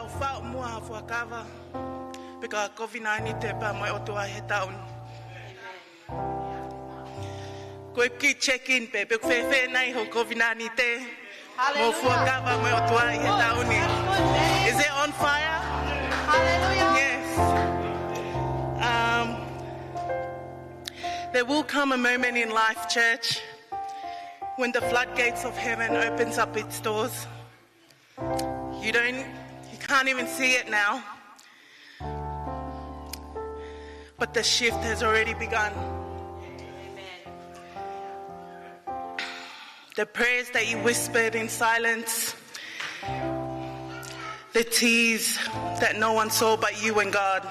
tau whao mua hafuakava. Peka COVID-19 te pa mai otua he taun. Koe ki check-in pe whewhe nei ho COVID-19 te. Mo fuakava mai otua he tauni. Is it on fire? Hallelujah. Yes. There will come a moment in life, church, when the floodgates of heaven opens up its doors. You can't even see it now. But the shift has already begun. Amen. The prayers that you whispered in silence, the tears that no one saw but you and God,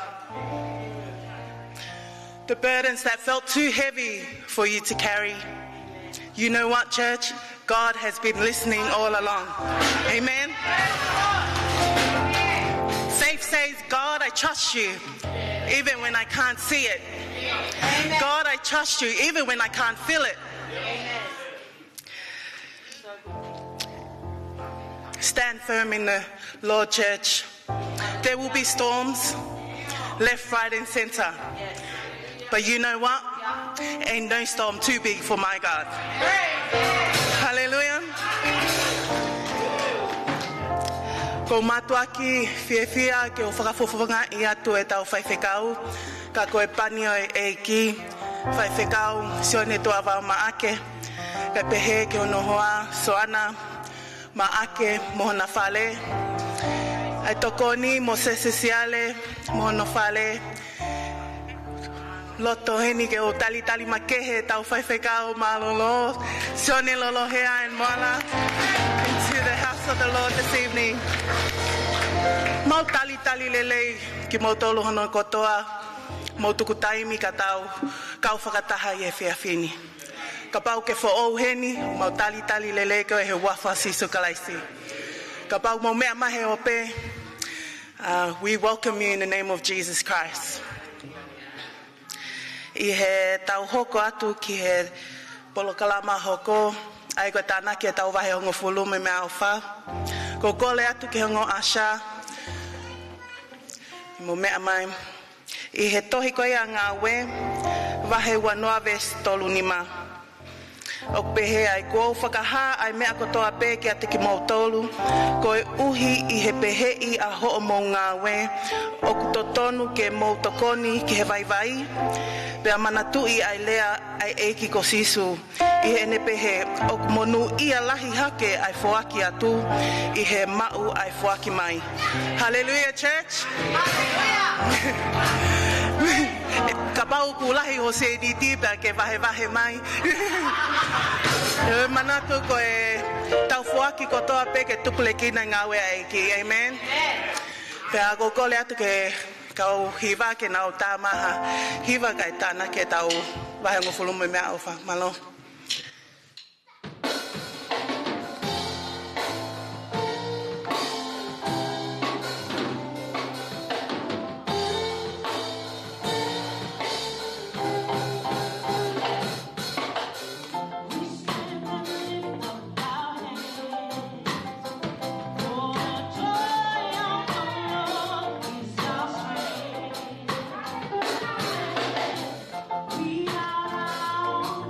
the burdens that felt too heavy for you to carry. You know what, church? God has been listening all along. Amen. Faith says, God, I trust you, even when I can't see it. Amen. God, I trust you, even when I can't feel it. Stand firm in the Lord, church. There will be storms, left, right, and center. But you know what? Ain't no storm too big for my God. Hallelujah. Ko matua ki whiawhia ke o whakawhawhanga I atu e tau whaiwhekau. Ka koe pani o e ki whaiwhekau sione tua wau maake. Ka pehe ke o nohoa soana maake mohona whale. Ai tokoni mo sesesiale mohona whale. Loto heni ke o tali makehe tau whaiwhekau malolo. Sione lolohea and moala into the house of the Lord this evening. Mau tali lele ki mau tolu hono kotoa. Mau tuku taimi ka tau kau whakataha I e whiawhini. Ka pau ke who heni, mau tali lele ko e he wafa sisu kalaisi. Ka pau mau mea mahe o pe. We welcome you in the name of Jesus Christ. I he tau hoko atu ki he polokalama hoko. Ai koe tāna ki e tau wahe hongo fulu me mea awha. Ko kole atu ki hongo asha. I mo mea mai. I he tohi koe a ngā we. Wahe wanoa ves tolu nima. O pehe ai ko whakaha ai mea kotoa pe ki a te ki mau tolu. Ko e uhi I he pehe I a ho o mou ngā we. O kutotonu ke mou tokoni ki he vai. Pea manatui ai lea ai eiki ko sisu. I he ne pehe o monu ia lahi hake ai foaki atu. I he mau ai foaki mai. Hallelujah, church. Ka pau ku lahi ho se di tipa ke vahe mai. Manatu ko e tau foaki kotoa pe ke tukule kina ngā wea eiki. Amen. Pea ko kole atu ke kau hiva ke nau tā maha. Hiva kai tāna ke tau wahe ngofulume mea awha. Malo. We are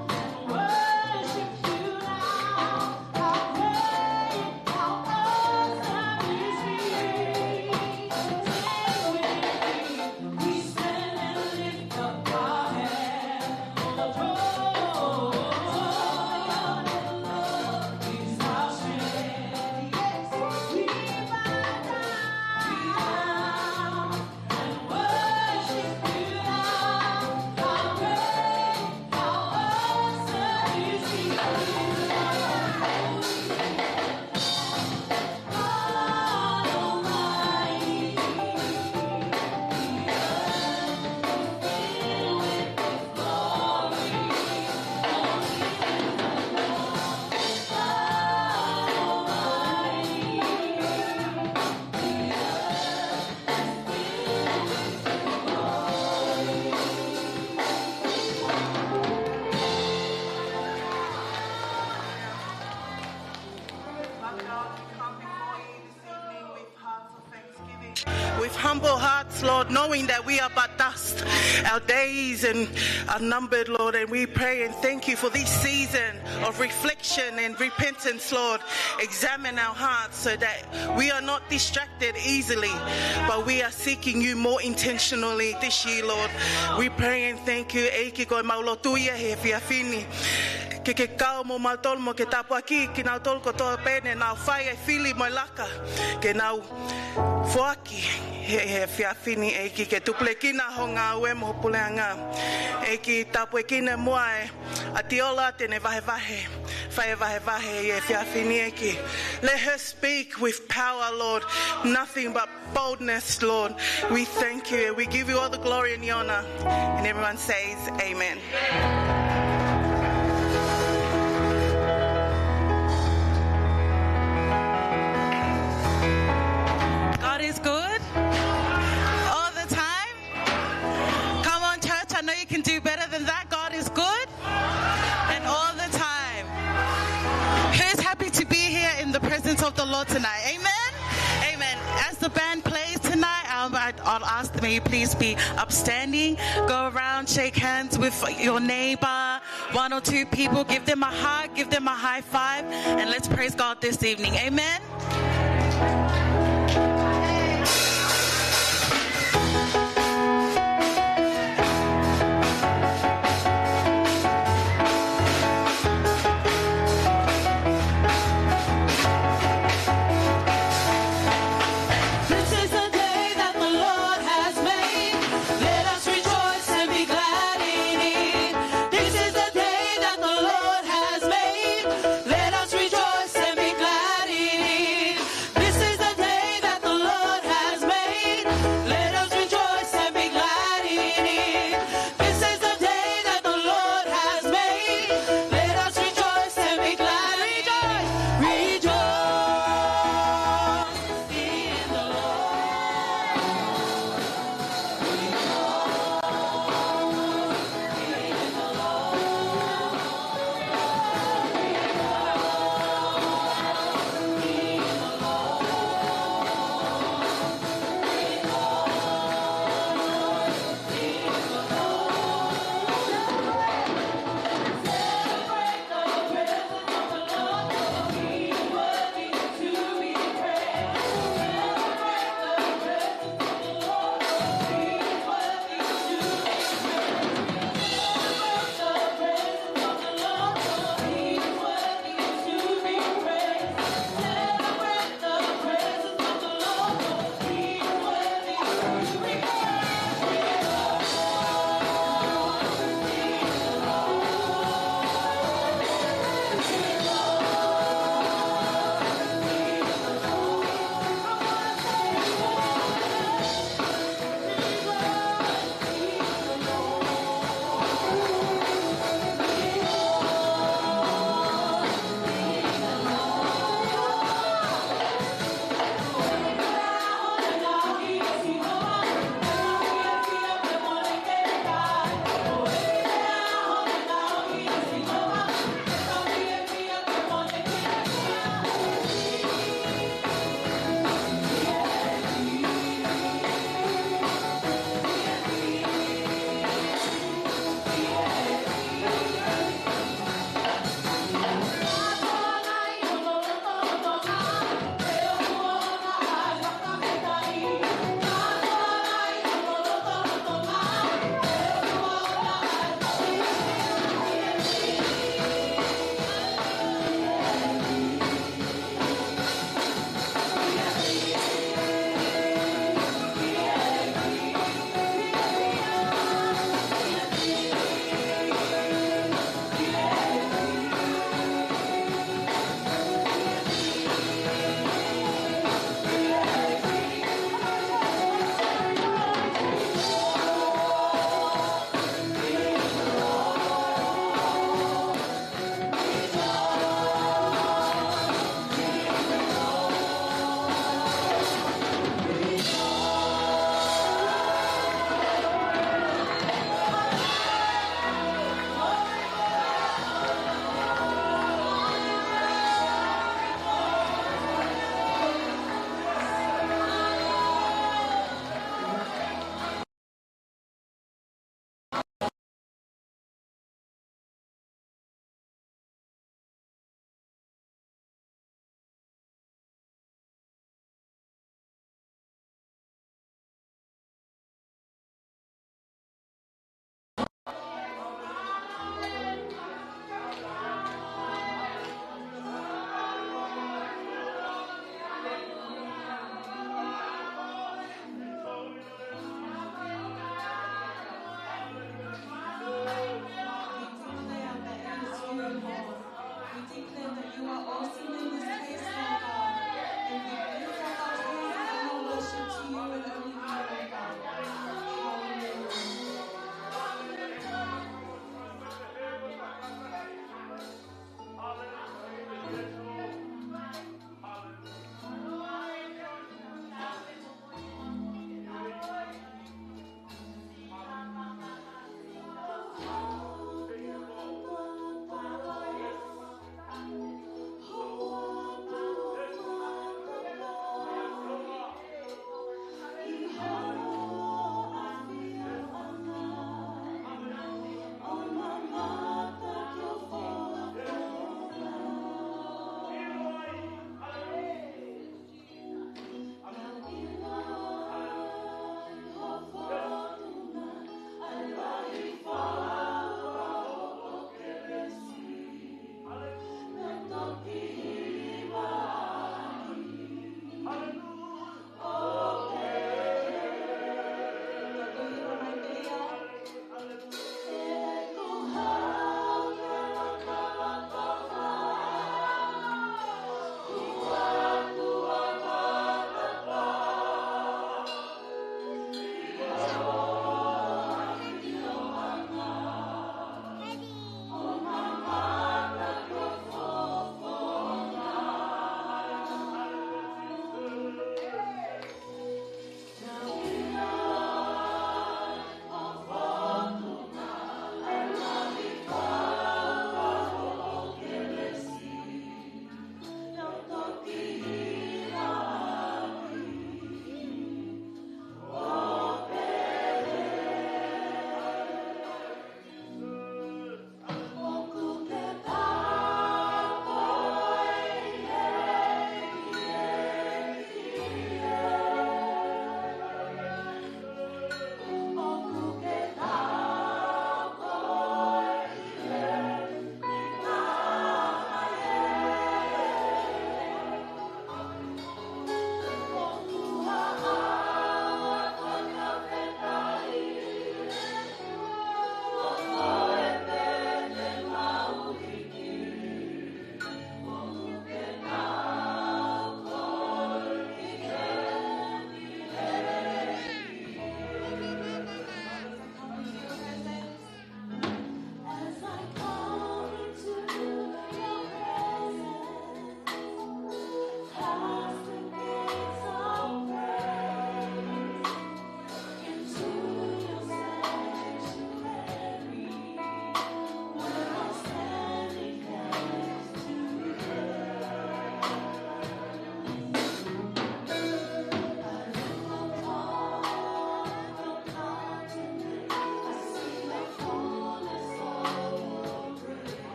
with humble hearts, Lord, knowing that we are but dust. Our days are numbered, Lord, and we pray and thank you for this season of reflection and repentance, Lord. Examine our hearts so that we are not distracted easily, but we are seeking you more intentionally this year, Lord. We pray and thank you. Eiki koe maulotuia he fiafini. Ke kau mo maltol mo ke tapu aki ki nau tol ko toa pene nau whai e fili mo laka ke nau fuaki he fiafini eiki ke tuple kina ho ngā ue mo puleanga eiki tapu e kina mua e atiola tene vahe vahe whai vahe vahe e fiafini eiki. Let her speak with power, Lord, nothing but boldness, Lord. We thank you and we give you all the glory and the honor, and everyone says amen. God is good all the time. Come on, church, I know you can do better than that. God is good and all the time. Who's happy to be here in the presence of the Lord tonight? Amen? Amen. As the band plays tonight, I'll ask them, may you please be upstanding, go around, shake hands with your neighbor, one or two people, give them a hug, give them a high five, and let's praise God this evening. Amen? Let us rejoice and be glad in it.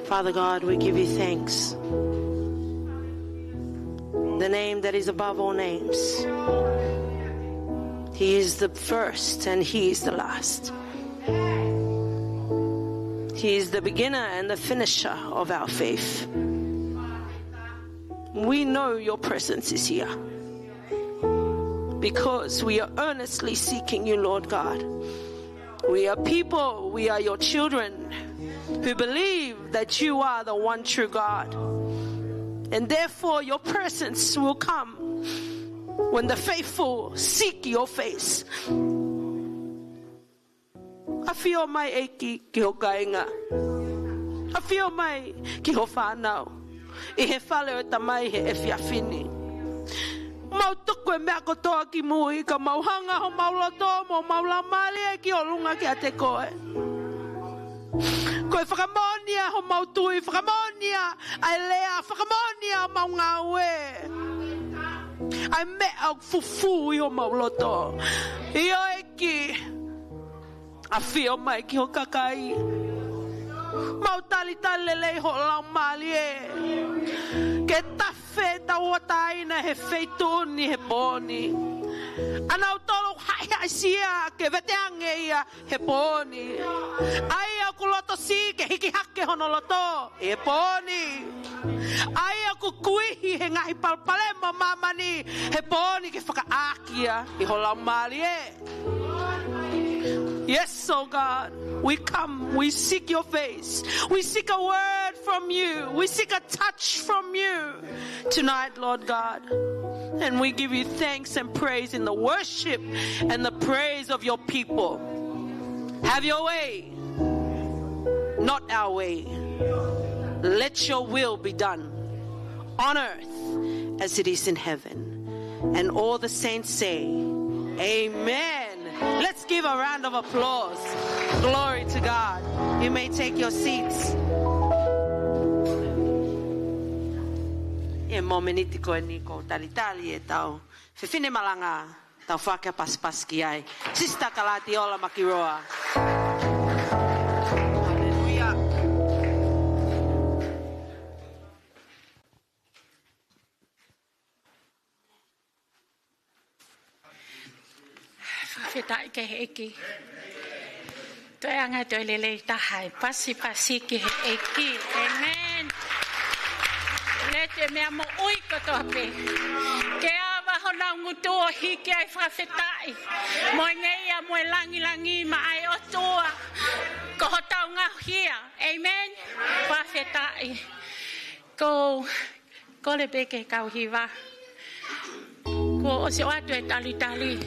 Father God, we give you thanks. The name that is above all names. He is the first and He is the last. He is the beginner and the finisher of our faith. We know your presence is here because we are earnestly seeking you, Lord God. We are people, we are your children who believe that you are the one true God. And therefore your presence will come when the faithful seek your face. I feel my eiki ki ho kainga. I feel my ki ho whanau. I he whale o tamai he e whiawhini. Mau tuku e mea kotoa ki mui ka mauhanga ho maulato mo maulamali e ki o lunga ki a te koe. Koe whakamonia ho mautui, whakamonia ai lea, whakamonia o maunga ue. Ai mea fufu I ho mauloto. I o eki. A fio mai ki ho kakai. Mau tali lei ho lau mali e. Ke tafe taua taina he feituni he boni. Anau tolo hai sia ke veteange ia he boni. Ai aku loto si ke hiki hake honoloto he boni. Ai aku kuihi he ngahi palpalema mamani he boni ke whakaakia I ho lau mali e. Yes, oh God, we come, we seek your face. We seek a word from you. We seek a touch from you tonight, Lord God. And we give you thanks and praise in the worship and the praise of your people. Have your way, not our way. Let your will be done on earth as it is in heaven. And all the saints say, Amen. Let's give a round of applause. Glory to God. You may take your seats. E momeniti ko ni ko talitali e tau. Fefine malanga tau whaka paspas ki ai. Sista kalati ola makiroa. Hallelujah. Whawhetai ke he eki. Toi anga toi lele tahai. Pasi ki he eki. Amen. Le te mea mo ui katoa pe. Ke awa hona ngutu o hiki ai whawhetai. Mo ngeia mo langi ma ai o tua. Ko hotau ngā hia. Amen. Whawhetai. Ko le peke kau hiwa. Ko o se o atu e tali.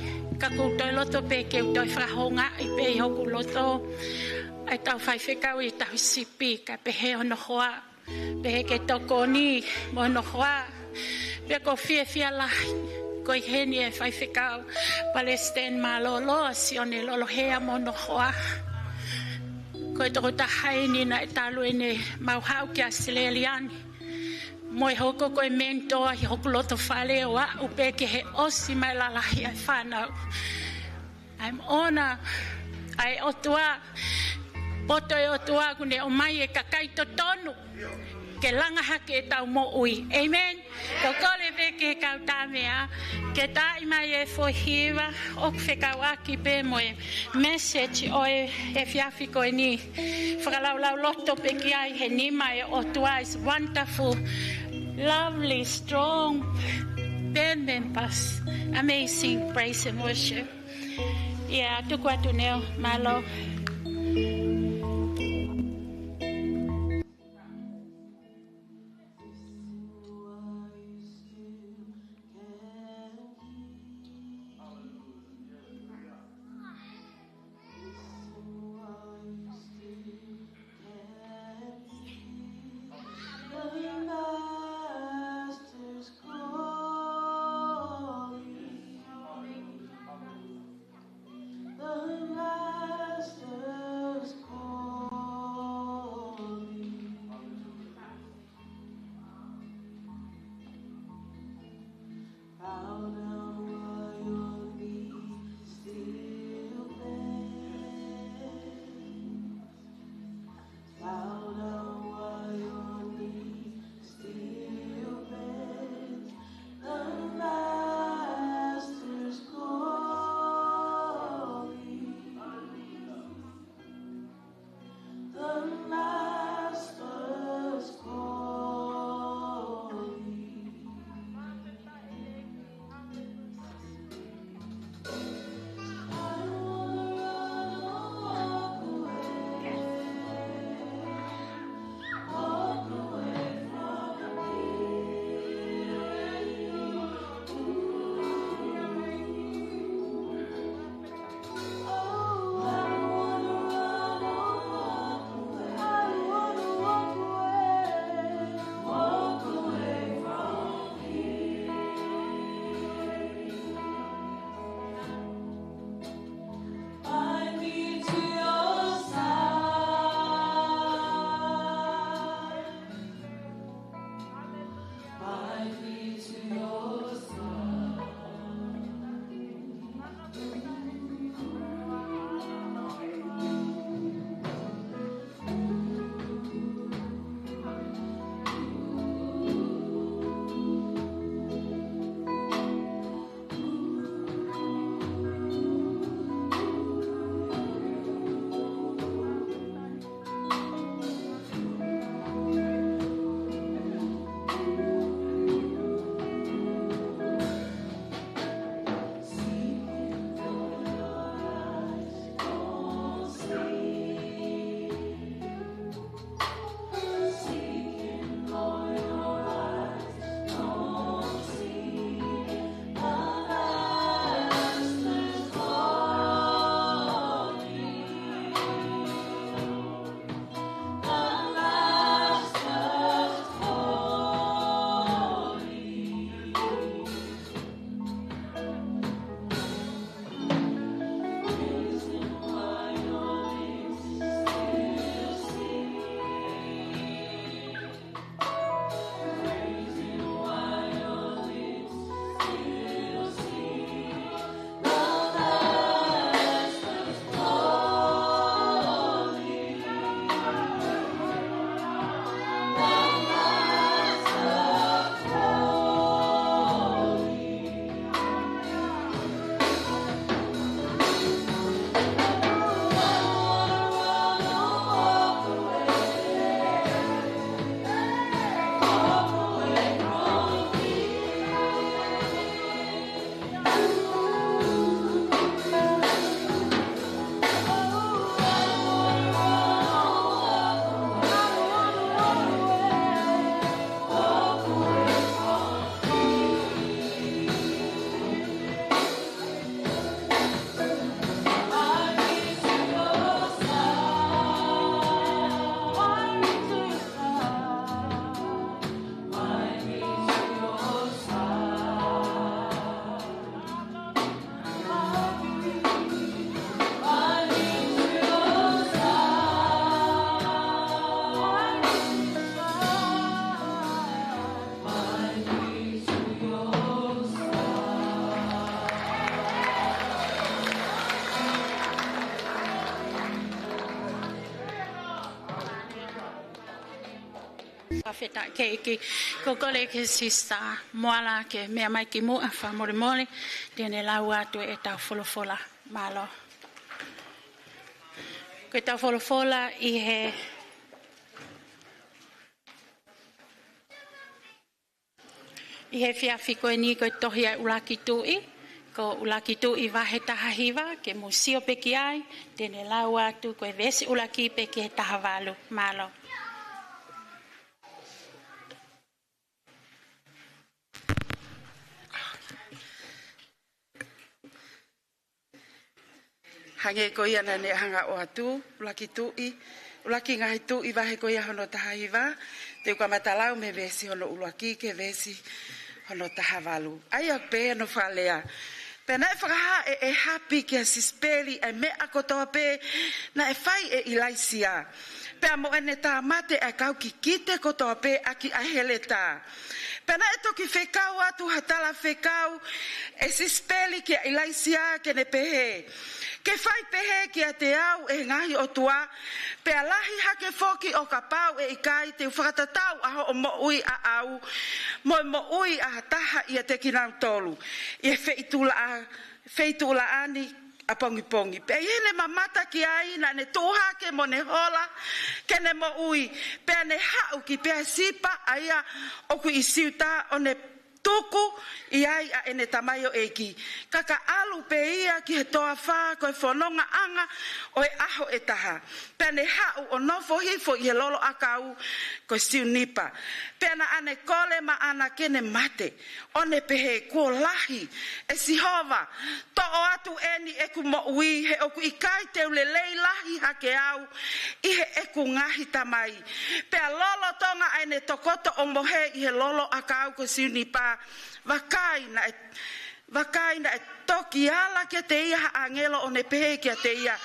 Ka koutou loto pe ke utoi whahonga I pe I hoku loto. Ai tau whaiwhekau I tau sipi ka pehe ono hoa. Pehe ke toko ni mo ono hoa. Pe ko fia lahi. Ko I heni e whaiwhekau. Palestine malolo si one lolo hea mo ono hoa. Ko I toko tahaini na e talu ene mauhau ki a Sileliani. Moi hoko koe mentoa I hoku loto whale o a upe ke he osi mai lalahi ai whanau. I'm honored. Ai otua, poto e otua kune o mai e kakaito tonu. Ke langa hake e tau mo ui. Amen. Ko kole peke kau tamea. Ke tai mai e fohiwa. Ok whekau aki pe mo e message o e whiawhi koe ni. Whakalaulau loto peke ai he ni mai e otua is wonderful. Lovely, strong band members. Amazing praise and worship. Yeah, tuku atu neo, malo. Bow down while Afeta ke ki kokole ke sista moala ke mea mai ki mu afa mole mole tene laua tu e tau folofola malo. Ke tau folofola I he fiafi koe ni koe tohi ai ulaki tui. Ko ulaki tui wahe taha hiwa ke musio peki ai tene laua tu koe vesi ulaki peki he taha walu malo. Hange ko ia na ne hanga o atu, ulaki ngahi tui wahe ko ia hono taha hiwa, te uka matalau me vesi hono ulaki ke vesi hono taha walu. Ai o pe no whalea. Pena e whakaha e happy ki a sispeli e me ako toa pe na e whai e ilaisia. Pea mo ene tā mate e kau ki kite ko toa pe aki a hele tā. Pena e toki whekau atu hatala whekau e sispeli ki a ilaisia ke ne pehe. Ke whai pehe ki a te au e ngahi o tua, pea lahi hake foki o ka pau e ikai te whakatatau aho o mo ui a au, mo ui a taha I a te kinau tolu. I e feitula ani a pongi. Pea iene mamata ki ai na ne tuhake mo ne hola, ke ne mo ui, pea ne hau ki pea sipa aia o ku I siuta o ne tuku I ai a ene tamayo eki. Kaka alu pe ia ki he toa wha koe whanonga anga o e aho e taha. Pene hau o nofo hifo I he lolo akau koe siu nipa. Pena ane kole ma ana kene mate. One pehe kua lahi e sihova. To o atu eni eku mo ui he oku ikai te ulelei lahi hake au I he eku ngahi tamai. Pea lolo tonga ane tokoto o mohe I he lolo akau koe siu nipa. Wakai na e toki ala ke te ia angelo o ne pehe ke te ia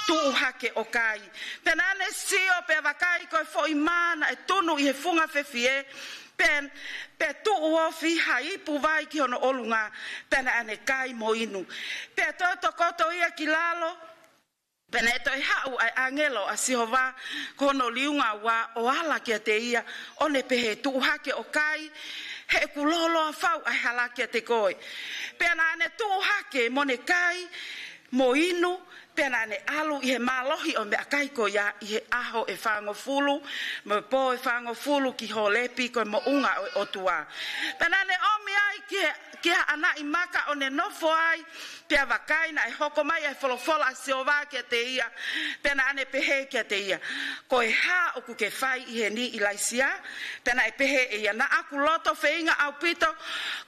tuu hake o kai. Pena ane sio pe wakai koe fo imana e tunu I he funga fefie. Pe tuu ofi haipu vai ki hono olunga. Pena ane kai mo inu. Pe tokoto ia ki lalo. Pena e toi hau ai angelo a sihova kono liunga wa o ala ke te ia o ne pehe tuu hake o kai. He kulolo a whau ai halaki a te koe. Pena ane tūhake mo ne kai, mo inu, pena ane alu I he malohi o mea kaiko ia I he aho e whango fulu, mo po e whango fulu ki ho lepi koe mo unga o tua. Pena ane omi ai ki ha ana I maka o ne nofo ai, pea wakai na e hoko mai e wholofola a seova ki a te ia, pena ane pehe ki a te ia. Koe ha o kuke whai I he ni I laisia, pena e pehe e ia na aku loto wheinga au pito,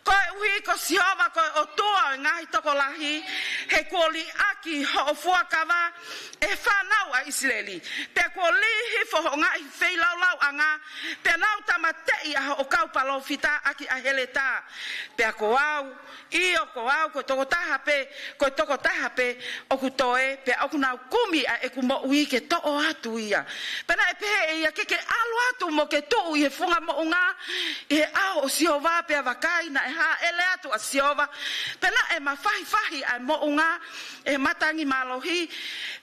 koe uhi ko seova koe o tua ngahi toko lahi, he kuoli aki ho o fuakawa, e whanau a Israeli. Pea kuoli hifo ho ngahi wheilau anga, pea nau tamatei a o kaupalo fita aki a hele tā. Pea ko au, ko toko taha pe, o ku toe, pe o ku nau kumi a e ku mo ui ke to o atu ia. Pena e pehe e ia ke alu atu mo ke tuu I he funga mo unga, I he ao o siova pe a wakai na e ha ele atu a siova. Pena e ma fahi a mo unga, e matangi malohi,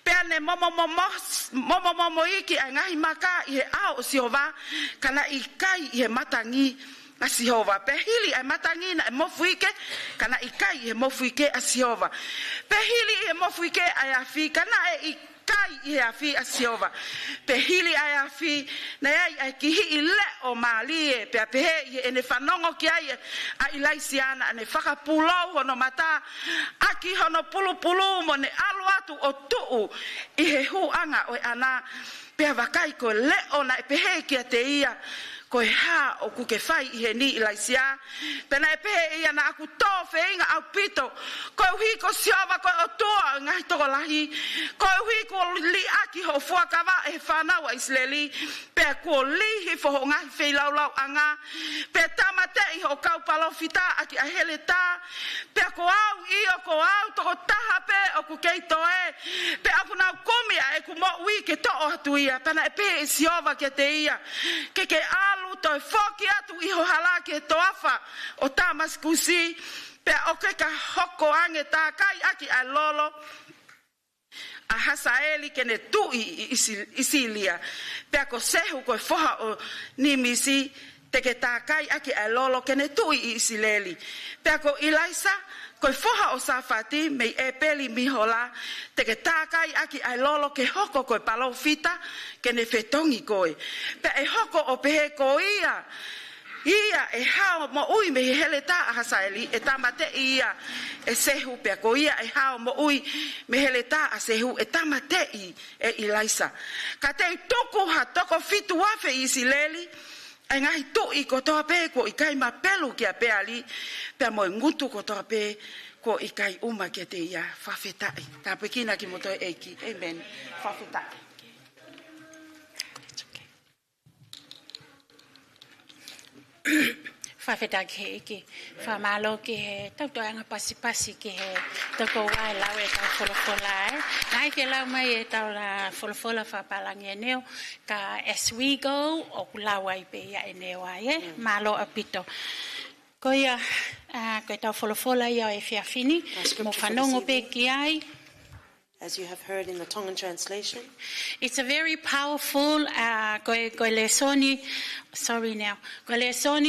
pe ne momo iki a ngahi maka I he ao o siova, kana I kai I he matangi, a Sihova. Pehili ai matangi na e mofuike, kana I kai e mofuike a Sihova. Pehili e mofuike ai afi, kana e kai I afi a Sihova. Pehili ai afi, na ai kihi I le o malie, pe pehe I ene whanongo ki ai a ilaisiana, ane whakapulou hono mata, aki hono pulu mo ne alu atu o tuu, I he huanga o ana, pe wakai ko le o na e pehe ki a te ia, koe ha o kuke whai I he ni ilaisia. Pena e pehe ia na aku tō wheinga au pito. Koe hui ko siova koe o toa ngahi toko lahi. Koe hui ko li aki ho fuakawa e whanau a Israeli. Pea ko li hifo ho ngahi wheilau anga. Pea tamate I ho kaupalo fita aki a hele tā. Pea ko au toko taha pe o kukei toe. Pea aku nau kumi a e ku mo ui ke to o hatu ia. Pena e pehe siova ke te ia. Ke alu toi foki atu I ho halake toafa o tamaskusi pe o ke ka hoko ange tā kai aki a lolo a Hasaeli kene tui isilia. Pea ko sehu koe foha o nimisi teke tākai aki ai lolo kene tui isileli. Pea ko Ilaisa koe foha o Safati mei e peli mihola teke tākai aki ai lolo ke hoko koe palofita kene fetongi koe. Pea e hoko o pehe ko ia. Ia e hao mo ui me hele ta a Hasaeli e tamate ia e sehu pea ko ia e hao mo ui me hele ta a sehu e tamate i e Ilaisa. Ka te toko ha toko fitu wafe i Isileli e ngahi tu i ko toa pe ko i kai ma pelu ki a peali pea mo ngutu ko toa pe ko i kai uma ke te ia whawhetai. Tā pekina ki moto eiki. Amen. Whawhetai. Whawheta ki he iki, whamalo ki he, tautoanga pasi ki he, toko wai lau e tau wholofola e. Nai ke lau mai e tau la wholofola whapalangi e neo, ka as we go, o lau ai pe ia e neo ai e, malo apito. Ko ia, ko e tau wholofola ia e whiawhini, mo whanongo pe ki ai. As you have heard in the Tongan translation, it's a very powerful ko lesoni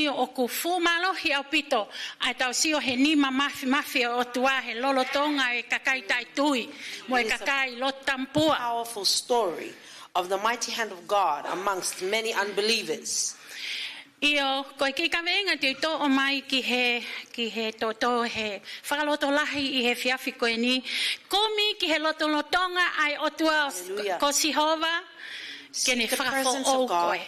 o ku fumalo hi apito ai tau sio he nima mafi o tua he lolotonga e kakai tai tui mo e kakai lotampua. Powerful story of the mighty hand of God amongst many unbelievers. Io ko ki ka venga te to o mai ki he to he whakaloto lahi I he whiawhi koe ni komi ki he lotonga ai o tua ko Sihova kene whakafo o koe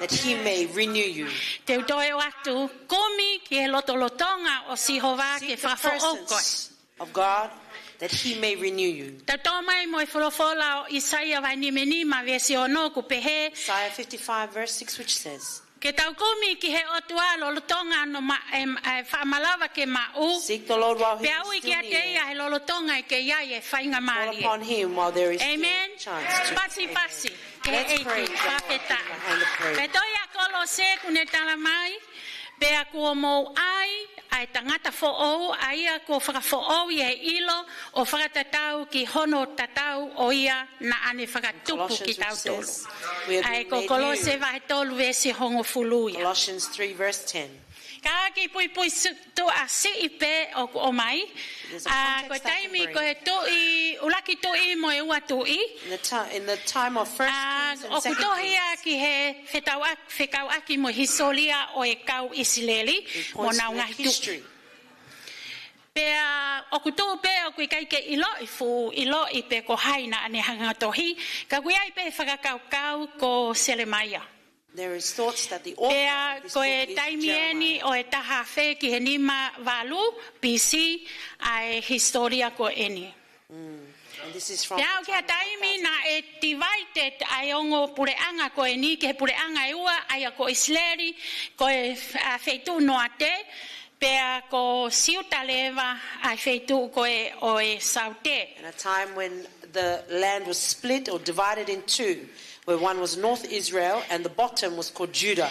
that he may renew you. Te utoe o atu komi ki he lotonga o Sihova ke whakafo o koe of God that he may renew you. Ta to mai mo e wholofola o Isaia vai ni meni ma vesi o no ku pehe Isaiah 55 verse 6 which says, ke tau komi ki he otua lolotonga no whaamalawa ke ma'u. seek the Lord while he Pea ui is ki still a te near. ia he lolotonga I ke iai e whainga Call maari. upon him while there is Amen. still chance to. Pasi. Ke Let's eiki pray. whawheta. Behind the prayer. Pe toia kolo se kune tala mai. Pea kua mou ai tangata fo'ou, aia ko whakafo'ou I he ilo o whakatatau ki hono tatau o ia na ane whakatupu ki tau tolu. Ai ko Kolose vahe tolu vesi hongo fuluia. Colossians 3 verse 10. Ka ki pui tu a si ipe o mai. There's a context Ko I can taimi bring. ko he tui, ulaki tui mo e ua tui. In the time of first Kings O and second kutohia Kings, ki he whekau aki mo hisolia o e kau Isileli. it Mo points nau to the ngahi tu. history. Pea o kutu pe o kui kai ke ilo I pe ko haina ane hangatohi. Ka kui ai pe whakakau ko Selemaia. There is thoughts that the author Pea of this ko book e is taimieni Jeremiah. o e taha whe ki he nima walu BC ai historia ko eni. And this is from Pea the o kia time of taimi na e divided ai ongo pureanga ko eni ke he pureanga e ua ai a ko Isleri ko e feitu noa te. Pea ko siutaleva ai feitu ko e o e saute. in a time when the land was split or divided in two, where one was North Israel and the bottom was called Judah.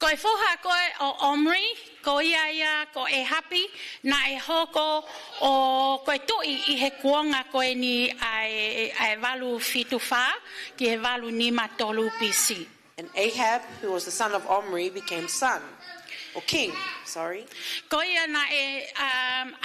Ko e foha koe o Omri, ko ia ko e hapi, na e hoko o koe tui I he kuonga koe ni ai walu fitu wha, ki he walu nima tolu BC. And Ahab, who was the son of Omri, became son, or king, sorry. Ko ia na e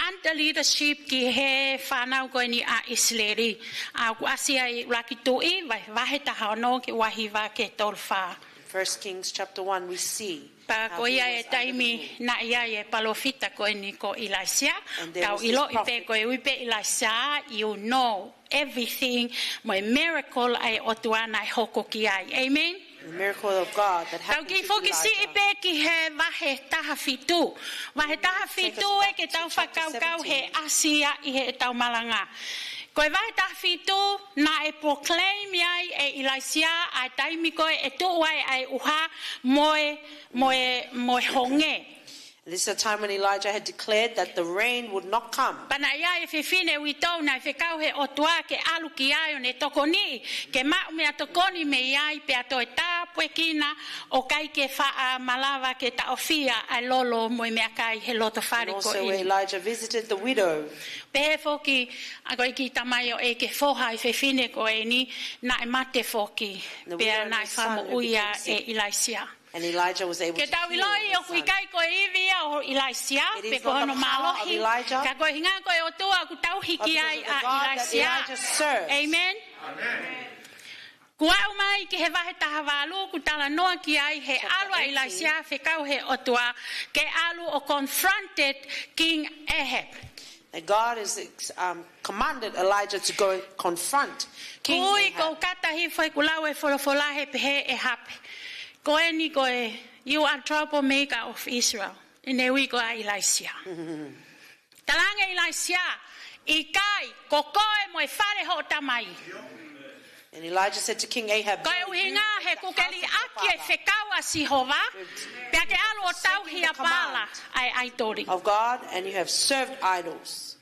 under leadership ki he whanau koe ni a Isleri. A kuasi ai raki tui, vai wahe taha ono ki wahi wa ke tolu wha. In 1 Kings chapter 1, we see Pa how ko he ia was e under the taimi rule. na ia e palofita ko ni ko Ilaisia. And there Kau was this ilo I prophet. pe ko e uipe Ilaisia, you know everything. Mo miracle ai otuana ai hoko ki ai. Amen. The miracle of God that Tau happened ki to foki si Elijah. ipe ki he wahe taha fitu. Wahe taha fitu e ke tau whakau he asia I he tau malanga. Ko e wahe taha fitu na e proclaim iai e Ilaisia ai taimi koe e tu ai ai uha moe honge. This is a time when Elijah had declared that the rain would not come. Pana ia e whiwhine witau na whikau he otua ke alu ki ai o ne tokoni, ke mau mea tokoni me iai pe ato e tāpue kina o kai ke wha malawa ke taofia ai lolo mo mea kai he loto whare And ko also where ini. Elijah visited the widow. Pehe foki, a koe ki tamai o e ke whoha i whiwhine ko e ni, na e mate foki, The pea widow and na her e son whamu who uia became e Ilaisia. And Elijah was able Ke to tau heal iloi o his kui son. kai koe iwia o Ilaisia, It is pe ko not hono the power of malohi, Elijah, ka koe hinga koe o tua ku tau but hiki because ai of the a God that Ilaisia. Elijah serves. Amen. Kua umai ki he wahe taha walu ku tala noa ki ai he alu a Ilaisia whekau he o tua ke alu o confronted King Ahab. And God has commanded Elijah to go and confront King Kui ko Ahab. kata hi whai kulau e wholofolahe pehe e hape. Ko e ni koe, you are troublemaker of Israel. Ine ui ko a Ilaisia. Talanga Ilaisia, I kai, ko koe mo e whare ho tamai. And Elijah said to King Ahab, Koe uhinga he kukeli aki e whekau a sihova, pea ke alu o tau hi a pala ai tori. of God, and you have served idols.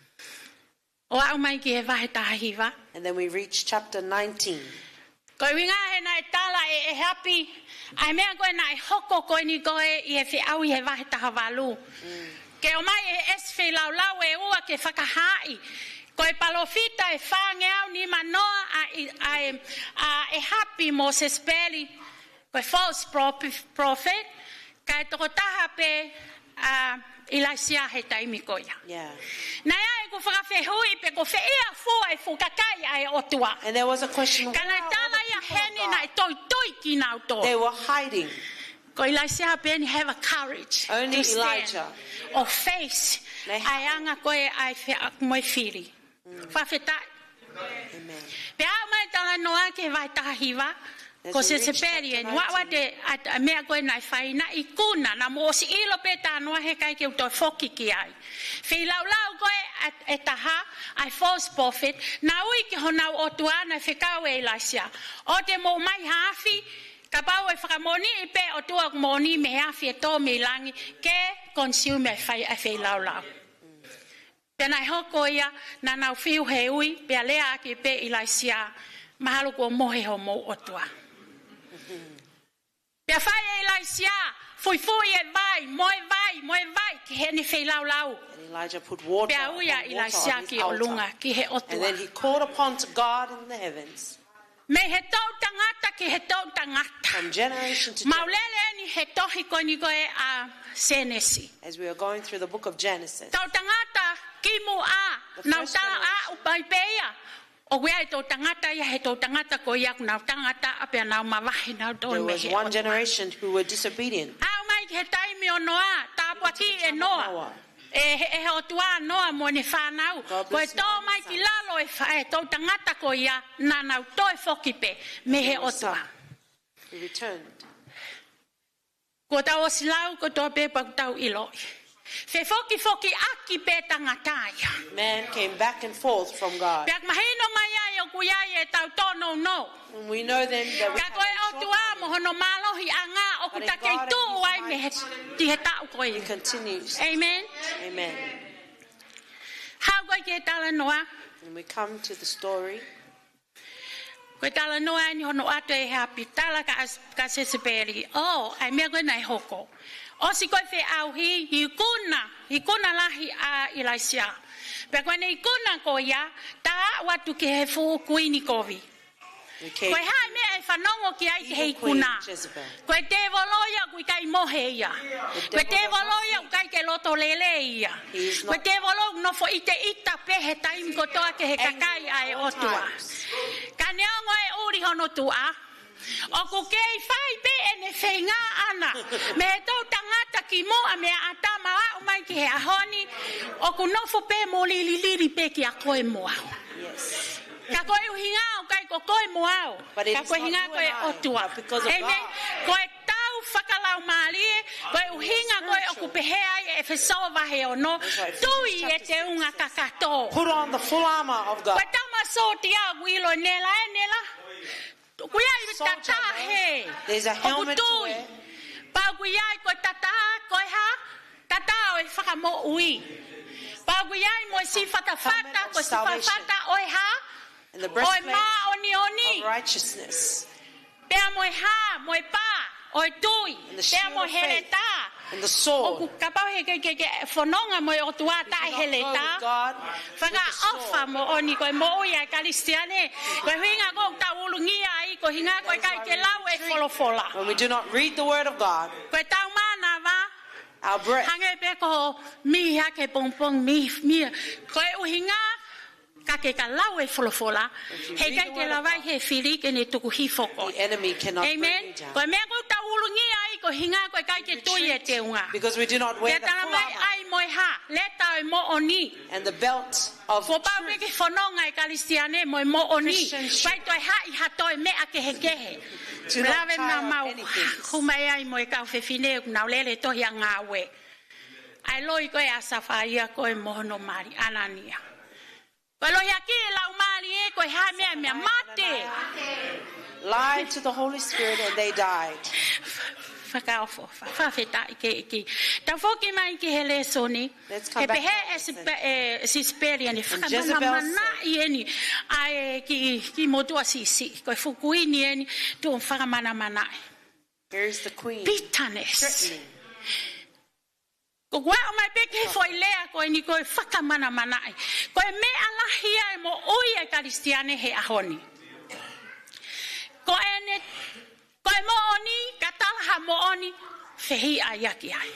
O au mai ki he wahe tahiwa. And then we reach chapter 19. Koe winga he na e tala e hapi, ai mea koe na e hoko koe ni koe I e whiau I he wahe taha walu. Ke o mai e eswhi lau lau e ua ke whakahai. Koe palofita e whange au ni manoa a e hapi Moses Peli, koe false prophet, ka e toko taha pe Ilaisia he taimi koia. Yeah. Na ia e ku whakawhehui pe ko wheia fua e fukakai ai otua. And there was a question, Kana where tala are ia the people of heni na e God? toi ki nau to. They were hiding. Ko Ilaisia ben have a courage Only to stand Elijah. of face Nei ai anga koe ai moi whiri. Whawhetai. Amen. Pe au mai tala noa ke vai tahiwa, ko se se peri en wa te a mea koe nai whai na I kuna na mo si ilo pe ta noa he kai ke utoi whoki ki ai. Whi lau lau koe e taha ai false prophet na ui ki honau o tuana whekau e Ilaisia. O te mo mai hafi ka pau e whakamoni I pe o tua moni me hafi e tō me langi ke consume e whai lau lau. Pena I hoko ia na nau whiu he ui, pea lea ake pe Ilaisia, mahalo ko mohe ho mo otua. Pea whai e Ilaisia, fui e vai, ki he ni whi lau lau. And Elijah put water, Pea upon uia water Ilaisia on his ki o lunga, altar. ki he And otua. then he called upon to God in the heavens. Me he tau tangata ki he tau tangata. From generation to generation, Maulele ni he tohi ko ni koe a senesi. as we are going through the book of Genesis, Tau tangata ki mu a, The nau first tala a upai peia. O wea e tau tangata ia he tau tangata ko ia nau tangata apea nau mawahi nau there tō me was he one otua. generation who were disobedient. Au mai ki he taimi o noa, tāpua ki e noa. Noah. E o tua noa mo ne whanau. God Ko e bless tō you, mai ki lalo e tau tangata ko ia, nā nau tō e whoki pe, me he o tua. He returned. Ko tau o silau ko tō pe pau tau iloi. Fe whoki aki pe tangataya. Man came back and forth from God. Peak mahino mai ai o kuiai e tau tōno no. And we know then that we Ka koe o have tua mo hono mālohi a ngā o But in kutakei God tū and His ai me he ti he tau koe. He continues. Amen. Amen. Hau koe ki e tala noa. And we come to the story. Koe tala noa ni hono ato e hapi tala ka seseperi. Oh, ai mea koe nai hoko. O si koe whi auhi, hi kuna lahi a Ilaisia. Pea koe nei kuna ko ia, ta watu ki he fu kuini kovi. We came Koe hai mea e whanongo ki ai ki hei Queen kuna. Jezebel. Koe te voloia kui kai mohe ia. Koe te voloia kui kai ke loto lele ia. He is not- Koe te volo no fo ite ita pe he taim ko toa ke he kakai ai otua. Ka neongo e uri hono tua. O ku kei whai pe e ne whenga ana. Me he tau tangata ki moa mea ata maa umai ki he ahoni. O ku nofo pe mo liri pe ki a koe moa. Yes. Ka koe uhinga o kai ko koe moao. But it Ka is koe not hinga you koe and I, otua. but because of Amen. God. Koe tau whakalau malie, koe uhinga koe o ku pehe ai e whesoa wahe ono. That's right. Tui e te unga kakato. Put on the full armor of God. Koe tau masoti a wilo e nela e nela. Kuia i Soldier, tata he. There's a helmet to O ku tui. wear. Pau kuia i koe tata, koe ha. Tata o e whakamo ui. Pāgui ai mo si whatawhata, ko si whatawhata oi ha, In the oi breastplate mā oni oni. of righteousness. Pea mo ha, mo pā, oi tui, And the pea shield mo of hele faith. tā. And the O sword. ku kapau he ke whanonga mo o tua If tā you hele don't go tā. with God, with Whaka the sword. ofa mo oni koe mo oi ai karistiane. Koe hinga ko ta ulungia ai ko hinga koe kai ke lau e wholofola. When we do not read the word of God, Koe tau mana wa. our breath, Hange pe ko mi hake pongpong mi. Koe uhinga ka ke ka lau e wholofola. you He read kai the te word of lawai he whiri ke ne tuku hifoko. the enemy cannot bring Amen. you down. Koe mea ko ta ulungia ai ko hinga koe kai ke tui e te unga. Because we do not wear Ke the tala full mai armor ai moi ha. Le tau e mo oni. and the belt of Ko pau truth. ke whanonga e karistiane mo mo oni. Christian should- Pai toi ha I hatoi mea ke he kehe. Do not Lave try na on mau. anything. Kumai ai mo e kau whewhine nau lele tohi a ngāwe. Ai loi koe a sawhaia koe mohono mari anania. Koe loi a ki e lau mari e koe ha mea mea mate. Lied to the Holy Spirit and they died. Whakaofo, whawheta iki. Tau whoki mai ki he le soni. Let's come He back pehe to that. si speri ani Jezebel whakamana said- i eni. Ai ki motua si. Koe whukuini eni tu whakamana mana. Here's the queen Bitterness. threatening. Ko kua o mai peke foi lea koe ni koe whakamana mana. Koe me alahia e mo oi e karistiane he ahoni. Koe mo oni, ka talaha mo oni, whehi a iaki ai.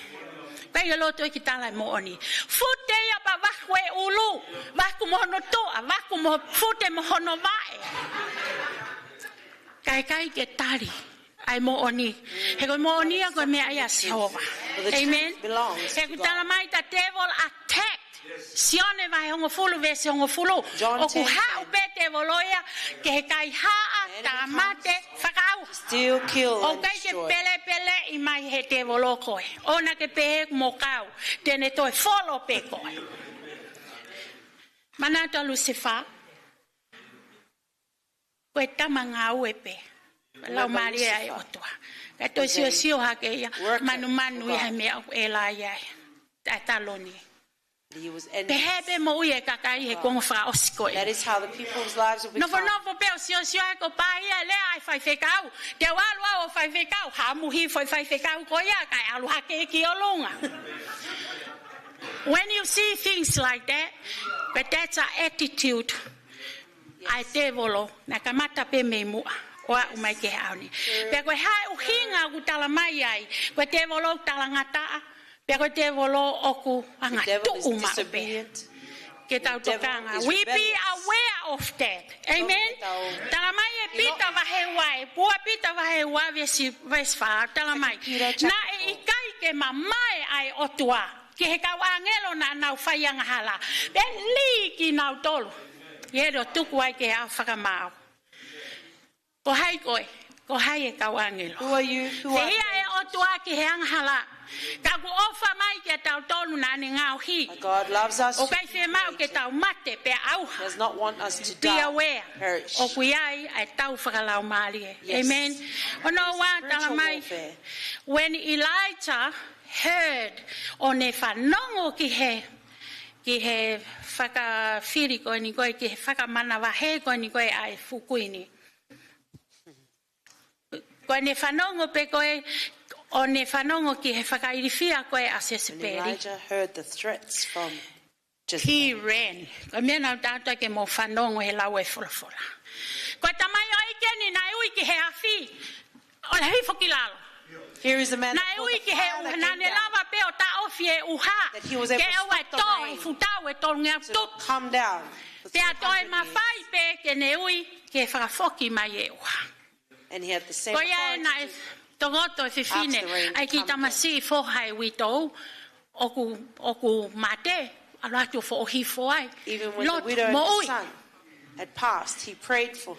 Koe i loto e ki tala e mo oni. Fute ia pa waku e ulu, waku mohono toa, waku mo fute mohono vae. Kai ke tari, ai mo oni. He koe mo oni a koe mea ia Jehova. the Amen. truth belongs He to ku God. tala mai ta devil attacked. Sione vai hongo fulu vese hongo fulu. John O ku 10:10. ha upete voloia ke he kai haa ta mate whakau. Still kill O and kai ke destroy. pele i mai he te volo koe. Ona ke pehe mo kau. Tene toi folo pe koe. Manata Lucifer. Koe tamanga uepe. Lau Maria e otua. Kai toi sio hake ia. Manu ia mea o e la ia. Tai taloni. He was ending. Pehebe mo uie kakai he kongo wha osikoe. That is how the people's lives will become. Novo peo sio e ko pai e le ai fai whekau. Te walua o fai whekau. Ha muhi fai whekau ko ia kai alu hake ki o lunga. When you see things like that, but that's our attitude. Ai te volo, na kamata pe me mua. Oa umai ke haoni. Pe koe hai uhinga ku tala mai ai. Koe te volo tala ngata. Pe koe te volo oku The anga devil is tu uma upe. disobedient. Ke tau The devil tokanga. is We be rebellious. aware of that. Amen. Tala mai e pita vahe wai. Pua pita vahe wai vesi wha. Tala mai. Peter chapter Na e ikai ke mamai ai otua. Ke he kau angelo na nau whaianga hala. Pe li ki nau tolu. Iero tuku ai ke au whakamau. Ko hai koe. Ko hai e kau angelo. Who are you? Who Te are hia you? e otua ki he anghala. Ka ku ofa mai ke tau tolu na ne ngau hi. God loves us. O kai whi mau ke tau mate pe au. He does not want us to Be die. aware. Perish. O kui ai ai tau whakalau maari e. Yes. Amen. Ono wā tala Spiritual mai. warfare. When Elijah heard o ne whanongo ki he whakawhiri koe ni koe, ki he whakamana wahe koe ni koe ai fukuini. Koe ne whanongo pe koe, o ne whanongo ki he whakairiwhia koe a When Seseperi. Elijah heard the threats from He Jezebel, ran. Koe mea nau tātua ke mo whanongo he lau e whulawhula. Koe tamai o ike ni nai ui ki he awhi. O le hui whakilalo. here is a man that Nai called ui the ki he fire that uha, came ne down lava pe o ta ofi e uha. That he was able Ke to au e stop the tō, rain. e futau e tō ngea to tup. come down. for Te atoe 300 ma years. whai pe ke ne ui ke whakafoki mai e uha. And he had the same Ko ia e authority nai to- togoto e whiwhine. After the rain Ai ki come tamasi whohai witou. Oku mate. Alatu fo ohi foai. Even when Lot the widow and mo the ui. son had passed, he prayed for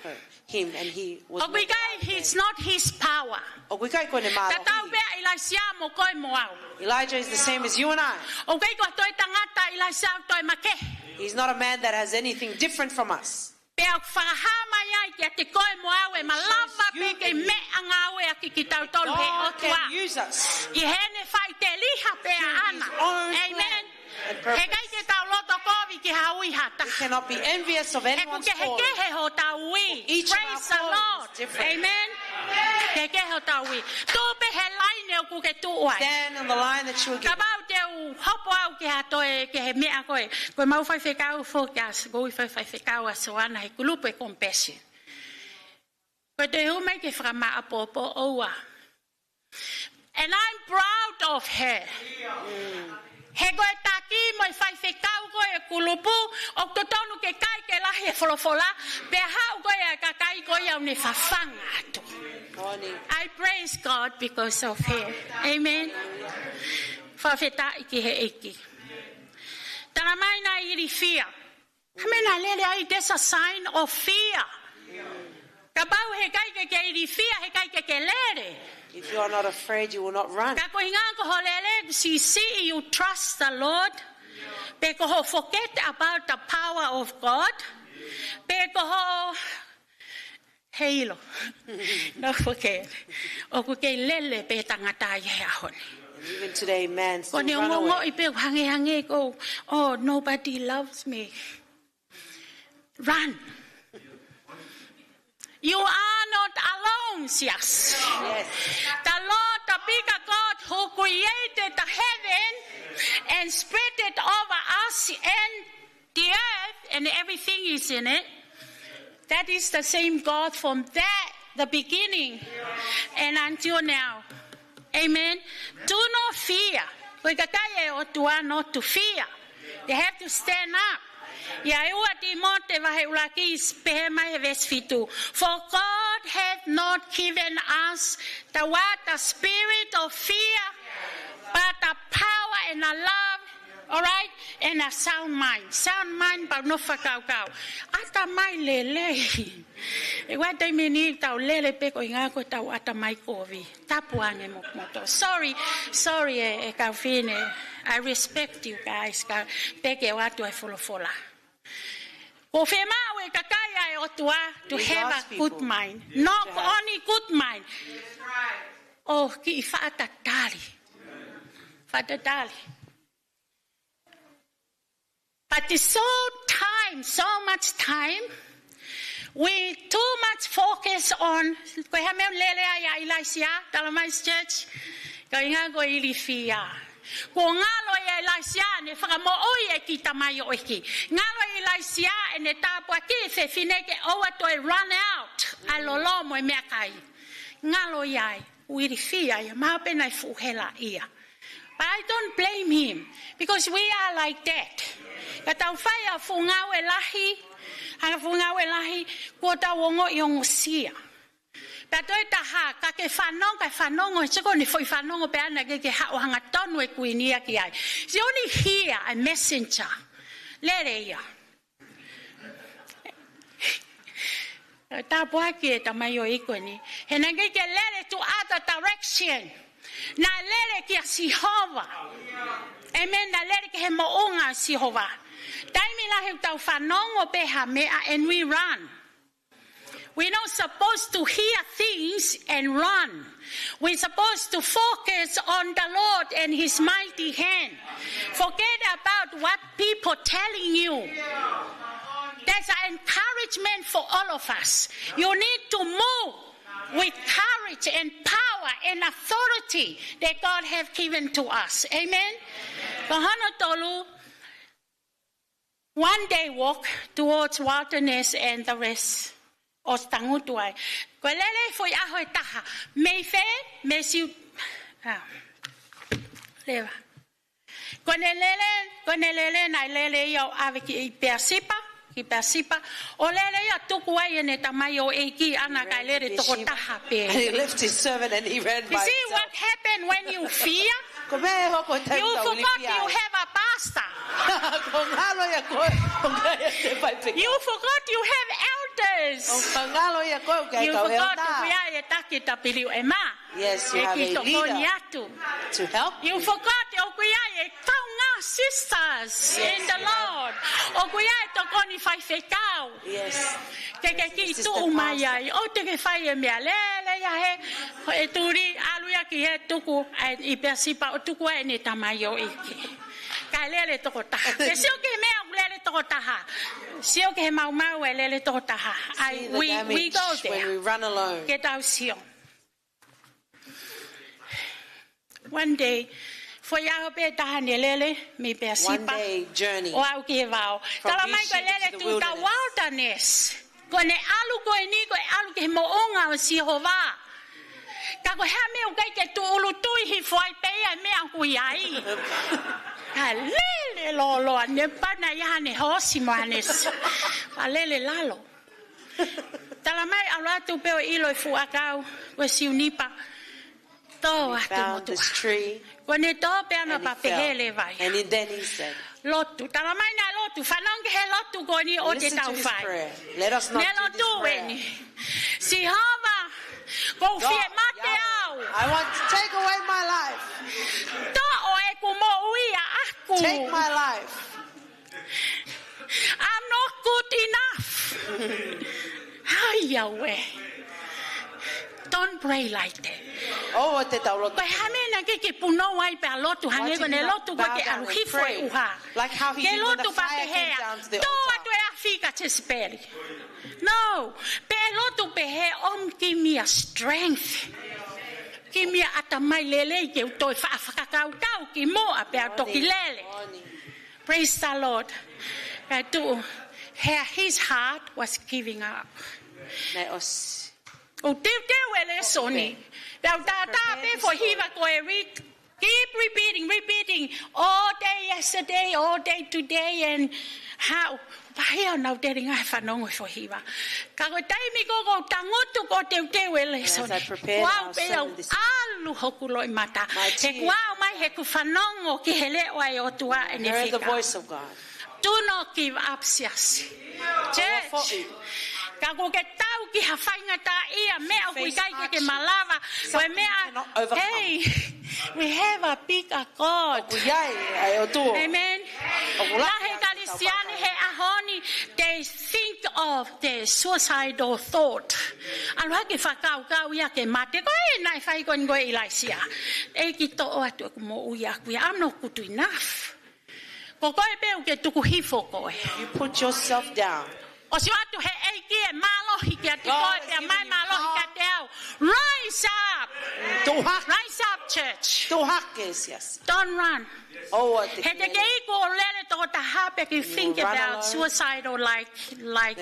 him, and he was. O kuikai, it's not his power. Oguikai ko ne malo Tatau hi. bea Elijah mo koe mo au. Elijah is the same as you and I. O kai ko toi tangata Elijah toi make. He's not a man that has anything different from us. Pea whakahama ai ki te koe mo awe ma lava pe ke me anga awe a ki tau tolu he God otua. can use us. I hene whai te liha pe ana. own Amen. plan and He purpose. kai ke tau loto kovi ki haui hata. We cannot be envious of He anyone's kuke he calling. kehe ho tau ui. Each of our Praise the callings is Lord. different. Amen. He kehe ho tau ui. Tu pe he laine o kuke tu uai. Stand on the line that you will Ka give. bau te u hopo au ke hatoe ke he mea koe. Koe mau whai whekau fōkas. Koe whai whekau a soana he kulupe compassion. Koe te humai ke whakama apopo oua. And I'm proud of her. He koe taki mo i whai whekau koe e kulupu. O to tonu ke kai ke lahi e wholofola. Pe hau koe a ka kai koe au ne whawhanga atu. I praise God because of her. Amen. Whawheta iki he iki. Tana mai na iri fear. Hamena lele ai, there's a sign of fear. Ka bau he kai ke iri fear, he kai ke lere. If you are not afraid, you will not run. Ka ko hinga ko holele, si see you trust the Lord. Pe ko ho forget about the power of God. Pe ko ho heilo. No forget. O ko ke lele pe tangata ye ahone. Even today, man still Kone run ngongo away. ipe hange ko, oh, nobody loves me. Run. You are not alone, yes. Yes. The Lord, the bigger God who created the heaven and spread it over us and the earth and everything is in it. That is the same God from the beginning and until now. Amen. Do not fear. Koe kakaye o tua not to fear. You have to stand up. Ia ua ti mote vahe ulaki pehe mai verse 2. For God hath not given us the spirit of fear, but a power and a love, all right, and a sound mind. Sound mind pa no whakaukau. Ata mai lele. E wata meni tau lele pe ko inga ko tau ata mai kovi. Tapu ange moto. Sorry e kaufine. I respect you guys. Ka peke watu e folofola. Ko fema we kakaya e otua to We have God's a good people. mind. Not To have- only good mind. Oh, ki i whaatatali. Whaatatali. But it's so much time, we too much focus on, ko hame lele ai Elijah, Talamais Church, ko inga ko ilifia. Ko ngalo e Elijah ne whakamo oi e ki tamai o iki. Ngalo e Elijah e ne tāpua ki e whineke oa to e run out. A lolo mo e mea kai. Ngalo iai, uirifia ia, mahapena e fuhela ia. But I don't blame him, because we are like that. Ka tau whai a whungau e lahi, hanga whungau e lahi, kua tau ongo i ongo sia. Pea toi taha, ka ke whanongo, siko ni whoi whanongo pe ana ke hao hanga tonu e kuinia ki ai. It's only here, a messenger. Lere ia. Tā pua ki e tamai o iko ni. He nange ke lere to other direction. Na lere ki a Sihova. Amen, na lere ki he moonga Sihova. Taimi la he tau whanongo pe ha mea and we run. We're not supposed to hear things and run. We're supposed to focus on the Lord and His mighty hand. Forget about what people telling you. There's an encouragement for all of us. You need to move with courage and power and authority that God has given to us. Amen? Kahana tolu, one day walk towards wilderness and the rest. O tangutuai. Ko lele foi aho e taha. Me fe, me siu. Leva. Ko ne lele na lele iau ave ki persipa. Ki persipa. O lele ia tuku ai e ne tamai o eiki ana kai lele toko taha pe. And he left his servant and he ran You by see himself. what happened when you fear? Ko mea hoko You tau tau forgot lipi you ai. have a pastor. Ko ngalo ia koe, ko ngaya te pai pika. You forgot you have elders. Ko ngalo ia koe, kai You kau heo forgot tā. to kuia e taki tapiliu e ma. Yes, you have a E ki toko leader ni atu. to help You you. forgot o kuia e taunga sisters in the Lord. O kuia to koni fai fekau. Yes. Ke ki tu mai ai. O te ke fai e mea lele ya he. E turi aluia ki he tuku I persipa o tuku e ne tamai o iki. Ka lele toko taha. Ke sio ke mea lele toko taha. Sio ke mau mau e lele toko taha. We go there. When we run alone. Ke tau sio. One day, foi a pe tahane lele me pe sipa. One day journey. O au ke vao. Tala mai ko lele tu ta wilderness. Ko ne alu ko ni ko alu ke mo onga o Jehova. Ka ko ha me o kai ke tu ulu tui hi foi pe ai me a ku yai. Ka lele lo ne pa na ya ne hosi manes. Pa lele lalo. Tala mai ala tu pe o ilo fu akau ko siunipa. Found this tree. And he fell. And then he said, Lotu, taramai na lotu, fanong ke lotu goni o te listen to tau his fai. prayer. Let us not do this prayer. Si hava, go God, fie mate Yahweh, au. I want to take away my life. To o e ku mo uia aku. Take my life. I'm not good enough. Ay, Yahweh. Don't pray like that. Oh, te taulo. But how many ke puno wai pe lotu hange ko ne lotu ko ke alu hifoi uha. Like how he Ke did when the lotu pa fire te came hea. down to the To altar. atu e afika te speli. No, pe lotu pe he give me a strength. Give me a tamai lele ke utoi fa kau ki mo a pe toki lele. Praise the Lord. His heart was giving up. Ne os. O te wele soni. Now that for hiva ko keep repeating all day yesterday, all day today, and how. Bahia now telling I fanong for hiva. Kako taimi ko tangotu ko te wele soni. As I prepared our sermon this alu hokulo mata. He wow mai he ku fanong o ki hele wai o tua e ne heard the fika. voice of God. Do not give up, sis. Church. Kako ke tau ki hawhainga ta ia mea o kui kai ke malava. Koe mea, hey, we have a bigger God. Amen. Lahe kalisiane he ahoni, they think of the suicidal thought. Alua ke whakau ia ke mate, koe nai whai koe ngoe ilaisia. E ki to o atu aku mo uia kuia, I'm not good enough. Ko koe peu ke tuku hifo koe. You put yourself down. O si atu he eiki e malohi ke ati koe pe mai malohi ka te au. Rise up. Rise up, church. Yes. Don't run. Oh, He te ke iko o lele toko ta hape ki think about suicidal like malohi.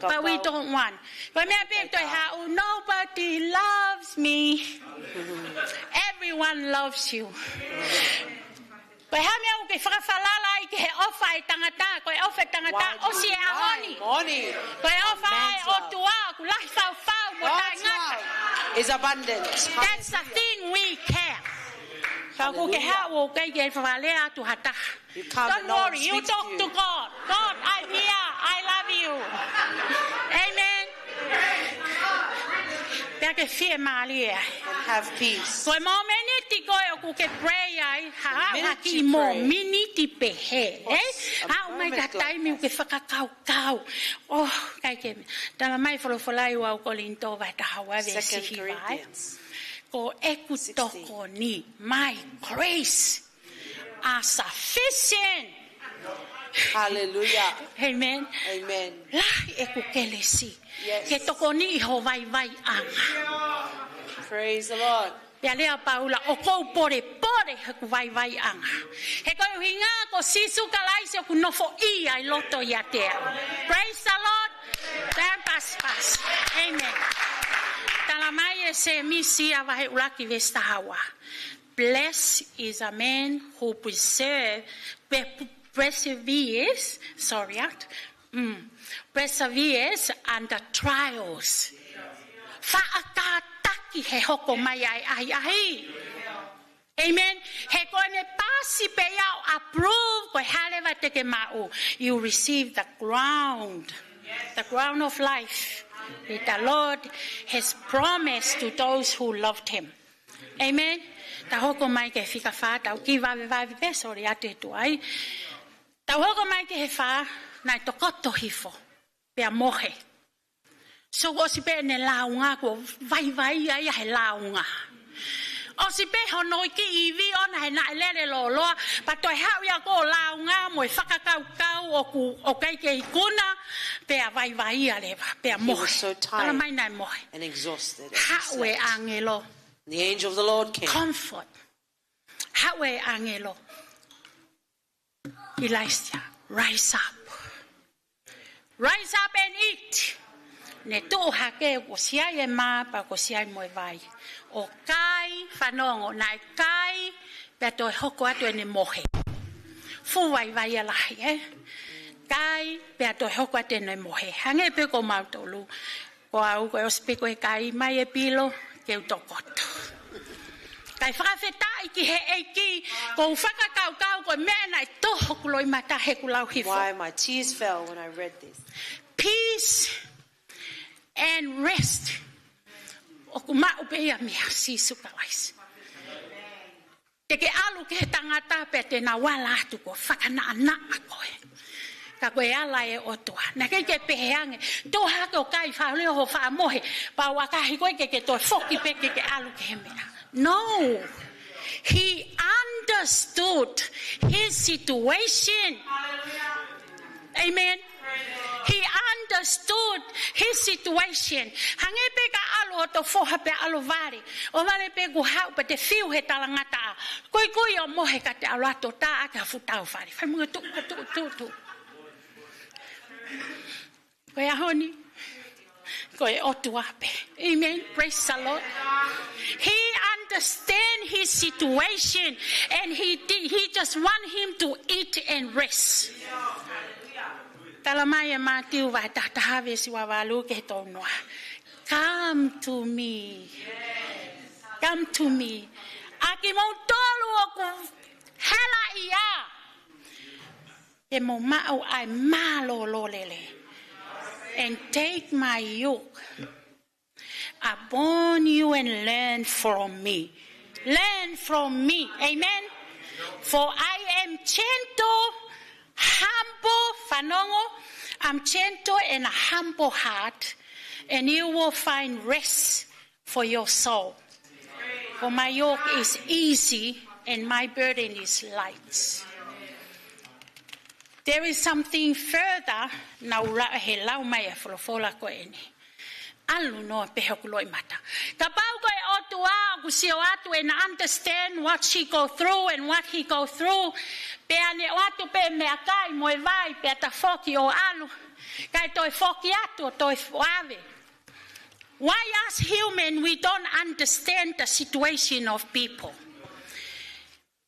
But we don't want. But me pe to ha nobody loves me. Everyone loves you. Koe hame au ke whakawhalala I ke he ofa e tangata, koe ofa e tangata o si e ahoni. Koe ofa e o tua, ku lahi whau mo tai ngata. Is abundant. That's the thing we care. Ka ku ke hea o kei ke whawalea tu hata. Don't worry, you talk to God. God, I'm here. I love you. Amen. Pea ke fie maali e. Have peace. Koe mo meniti koe o ku ke pray ai, ha ki mo miniti pe he, ha o mai ka taimi o ke whakakau. Oh, kai ke, tala mai whalawhalai wau kolinto vai ta hawa ve sihi vai. Ko eku toko ni, my grace are sufficient. Hallelujah. Amen. Amen. Lai eku kelesi. Yes. Ke toko ni iho vai anga. Praise the Lord. Pea lea paula, o kou pore haku vai anga. He koe hinga ko sisu kalaisi o ku nofo ia I loto ia te au. Praise the Lord. Then pas. Amen. Tala mai e se misi a wahe ulaki vesta hawa. Blessed is a man who perseveres under trials. Whaakataki he hoko mai ai. Amen. He kone pasi pe au approve koe haleva teke mau. You receive the ground of life that the Lord has promised to those who loved Him. Amen. Ta hoko mai ke fika fa ta ki va pe sorry ate tu ai. Ta hoko mai ke fa na to koto hifo. Pe mohe. So o si pe ne launga ko vai ai he launga. O si pe hono ki ivi ona he na lele lo pa to ha ya ko launga mo whakakau o kai ke ikuna pe vai ale pe mohe. He was so tired and exhausted. Hawe angelo. The angel of the Lord came. Comfort. Hawe angelo. Elijah, rise up. Rise up and eat. Ne tu hake ko siai ma pa ko siai mo vai. O kai fanongo na kai pe to hoko atu ne mohe. Fu vai ala kai pe to hoko atu ne mohe. Hange pe ko mautolu. Ko au ko speko e kai mai e pilo ke utokoto. Kai whakawheta iki he eiki ko whakakau ko mena I toho kuloi mata he kulau hifo. Why my tears fell when I read this. Peace and rest. O kuma upea mea sisu kawais. Te ke alu ke tangata pe te na wala atu ko whakanaa koe. Ka koe ala e otua. Na kei ke peheange. Tō hake o kai whaoleo ho whaamohe. Pa wakahi koe ke toi whoki pe ke alu ke he mea. No. He understood his situation. Amen. He understood his situation. Hange pe ka alu to foha pe alu vari. O vale pe ku hau pe te fiu he talangata. Koi o mohe ka te alu ato ta aka futau vari. Whai mga tu. Koe ahoni. Koe otu ape. Amen. Praise the Lord. He understand his situation and he just want him to eat and rest. Talamaya matiu wa tatahawe si wawalu ke tonua. Come to me. Come to me. Aki mo tolu o ku hala ia. E mo mao ai malo lolele. And take my yoke upon you and learn from me. Learn from me. Amen. For I am gentle, humble, fanongo. I'm gentle and a humble heart, and you will find rest for your soul. For my yoke is easy and my burden is light. There is something further. Now he lau mai folofola ko eni. Alu no peho kuloi mata. Kapau ko otua kusio atu and understand what she go through and what he go through. Pe ane atu pe me akai mo vai pe ata foki o alu. Kai toi foki atu toi ave. Why as human we don't understand the situation of people?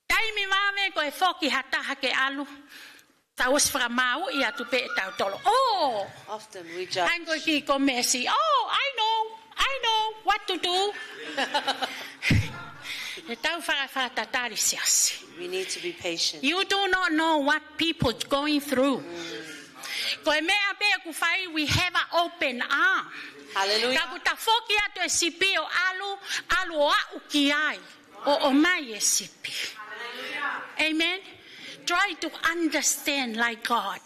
Taimi mame ko foki hata hake alu. Often we judge. I'm going to go messy. Oh, I know what to do. We need to be patient. You do not know what people are going through. We have an open arm. Hallelujah. Amen. Try to understand like God.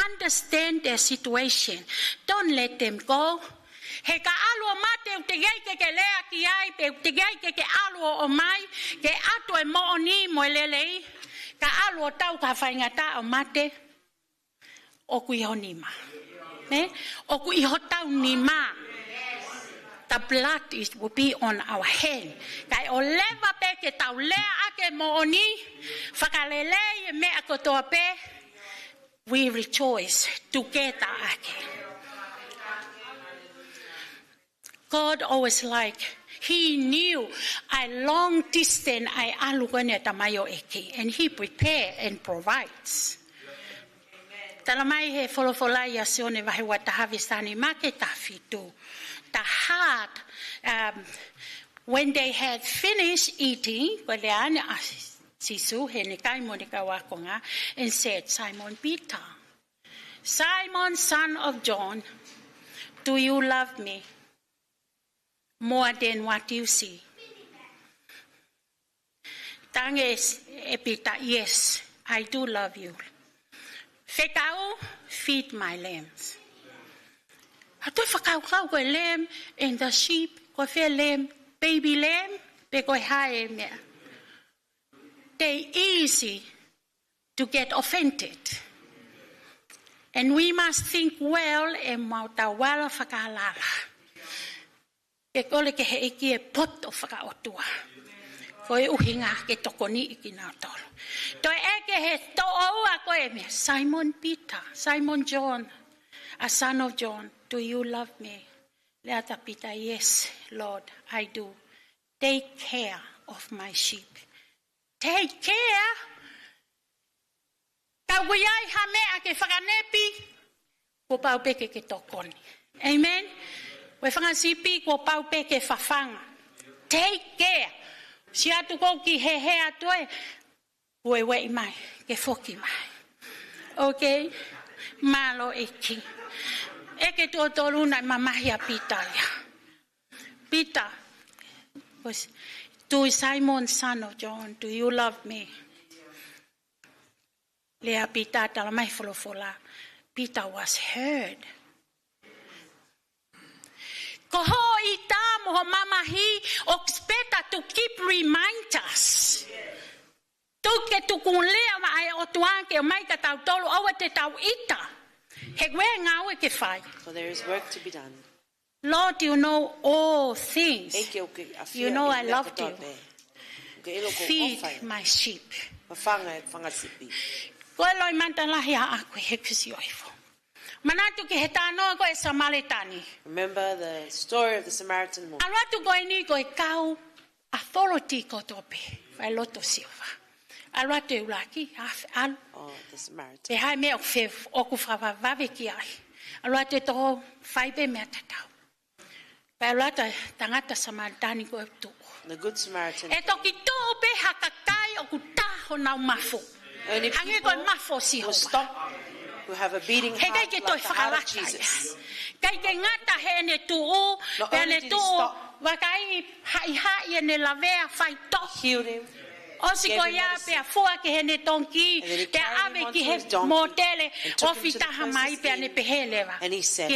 Understand their situation. Don't let them go. He ka alu mate te gai ke lea ki ai te gai ke alu o mai ke ato e mo ni mo lelei ka alu tau ka faingata o mate o ku honima. O ku ihotau ni ma. The blood will be on our hand. Kai o leva pe ke tau lea ake mo oni, whakalele me akotoa pe, we rejoice together ake. God always he knew I long distance I alugane tamayo eke, and he prepare and provides. Talamai he folofolai asione vahe watahavistani make tafitu. The heart, when they had finished eating, and said, Simon Peter, Simon, son of John, do you love me more than what you see? Tanges epita, yes, I do love you. Whekau, feed my lambs. Atoi whakau koe lamb and the sheep, koe whea lamb, baby lamb, pe koe hae mea. They easy to get offended. And we must think well and mauta wala whakalala. E kole ke he iki e poto whakaotua. Koe uhinga ke tokoni iki nao tolo. Toi eke he to oua koe me. Simon Peter, Simon John, a son of John, do you love me? Leata Peter, yes, Lord, I do. Take care of my sheep. Take care. Kawiyai hamea ke whakanepi, ko pau peke ke tokoni. Amen? Koe whangasipi, ko pau peke whawhanga. Take care. Si atu kou ki he atoe, koe wei mai, ke whoki mai. Okay? Malo eki. Eke tō tōluna mamahi a Peter ia. Peter, to Simon, son of John, do you love me? Lea Peter tala mai wholofola. Peter was heard. Ko ho I tā moho mamahi, expect to keep reminders. Tuke tukun lea ma ai o tuanke o mai ka tau tolu awa te tau ita. He kwe ngawe ke whai. So there is work to be done. Lord, you know all things. You know I loved you. Feed my sheep. Koe loi mantalahi a aku he kusi oifo. Manatu ki he tānoa koe Samaritani. Remember the story of the Samaritan woman. Alwatu koe ni koe kau authority ko tope. Vai loto silva. Alwatu e ulaki. Oh, the Samaritan. Pe hai me o fev oku whawawave ki ai. Alwatu e toho whaipe mea tatau. Pe alwatu tangata Samaritani koe tu. The good Samaritan. E toki tō pe hakakai oku taho nau mafo. Only people who stop, who have a beating heart like the heart of Jesus. Not only did he stop, healed him, gave him medicine, and then he carried him onto his donkey and took him to the place and he said